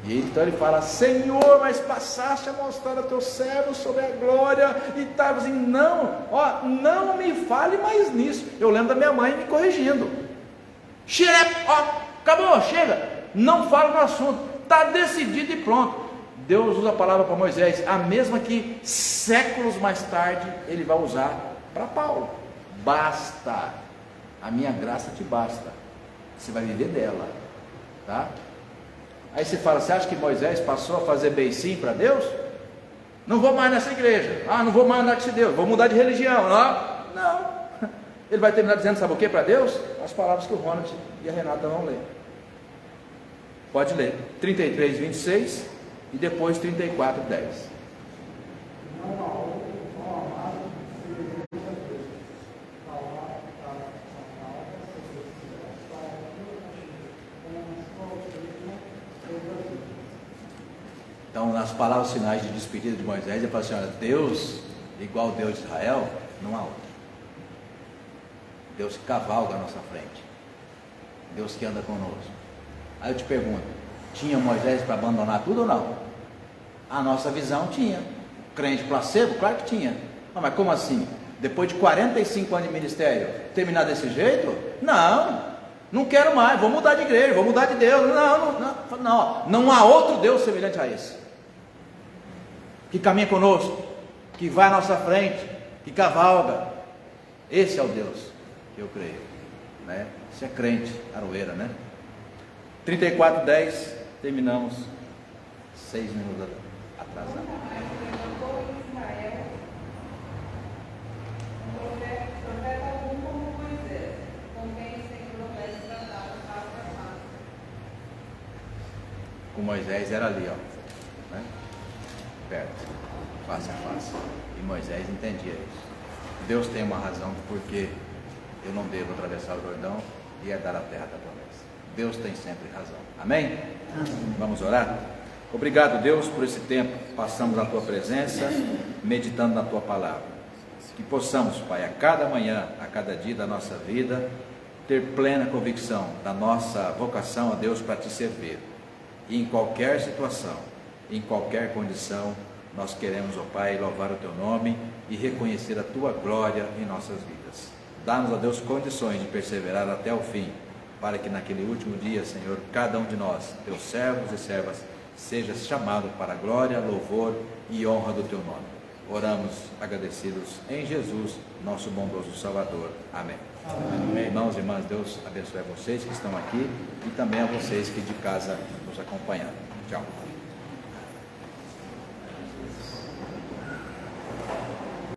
E então ele fala, Senhor, mas passaste a mostrar a teu servo sobre a glória, e estava assim, não me fale mais nisso. Eu lembro da minha mãe me corrigindo, acabou, chega, não fala no assunto, está decidido e pronto. Deus usa a palavra para Moisés, a mesma que séculos mais tarde ele vai usar para Paulo. Basta, a minha graça te basta, você vai viver dela, tá? Aí você fala, você acha que Moisés passou a fazer beicinho para Deus? Não vou mais nessa igreja, não vou mais andar com esse Deus, vou mudar de religião, não. Ele vai terminar dizendo, sabe o que para Deus? As palavras que o Ronald e a Renata vão ler. Pode ler, 33, 26 e depois 34, 10. Então, nas palavras finais de despedida de Moisés, ele fala assim: olha, Deus, igual Deus de Israel, não há outro. Deus que cavalga à nossa frente, Deus que anda conosco. Aí eu te pergunto, tinha Moisés para abandonar tudo ou não? A nossa visão tinha. Crente placebo? Claro que tinha. Não, mas como assim? Depois de 45 anos de ministério, terminar desse jeito? Não quero mais, vou mudar de igreja, vou mudar de Deus. Não há outro Deus semelhante a esse, que caminha conosco, que vai à nossa frente, que cavalga. Esse é o Deus que eu creio, né? Você é crente, aroeira, né? 34:10, terminamos 6 minutos atrasados. Com Moisés era ali, ó, né? Perto, face a face. E Moisés entendia isso. Deus tem uma razão do porquê eu não devo atravessar o Jordão e herdar a terra da promessa. Deus tem sempre razão. Amém? Amém. Vamos orar? Obrigado, Deus, por esse tempo. Passamos na tua presença, meditando na tua palavra. Que possamos, Pai, a cada manhã, a cada dia da nossa vida, ter plena convicção da nossa vocação a Deus para te servir. E em qualquer situação, em qualquer condição, nós queremos, ó Pai, louvar o teu nome e reconhecer a tua glória em nossas vidas. Dá-nos, ó Deus, condições de perseverar até o fim, para que naquele último dia, Senhor, cada um de nós, teus servos e servas, seja chamado para a glória, louvor e honra do teu nome. Oramos agradecidos em Jesus, nosso bondoso Salvador. Amém. Amém. Irmãos e irmãs, Deus abençoe a vocês que estão aqui e também a vocês que de casa nos acompanharam. Tchau.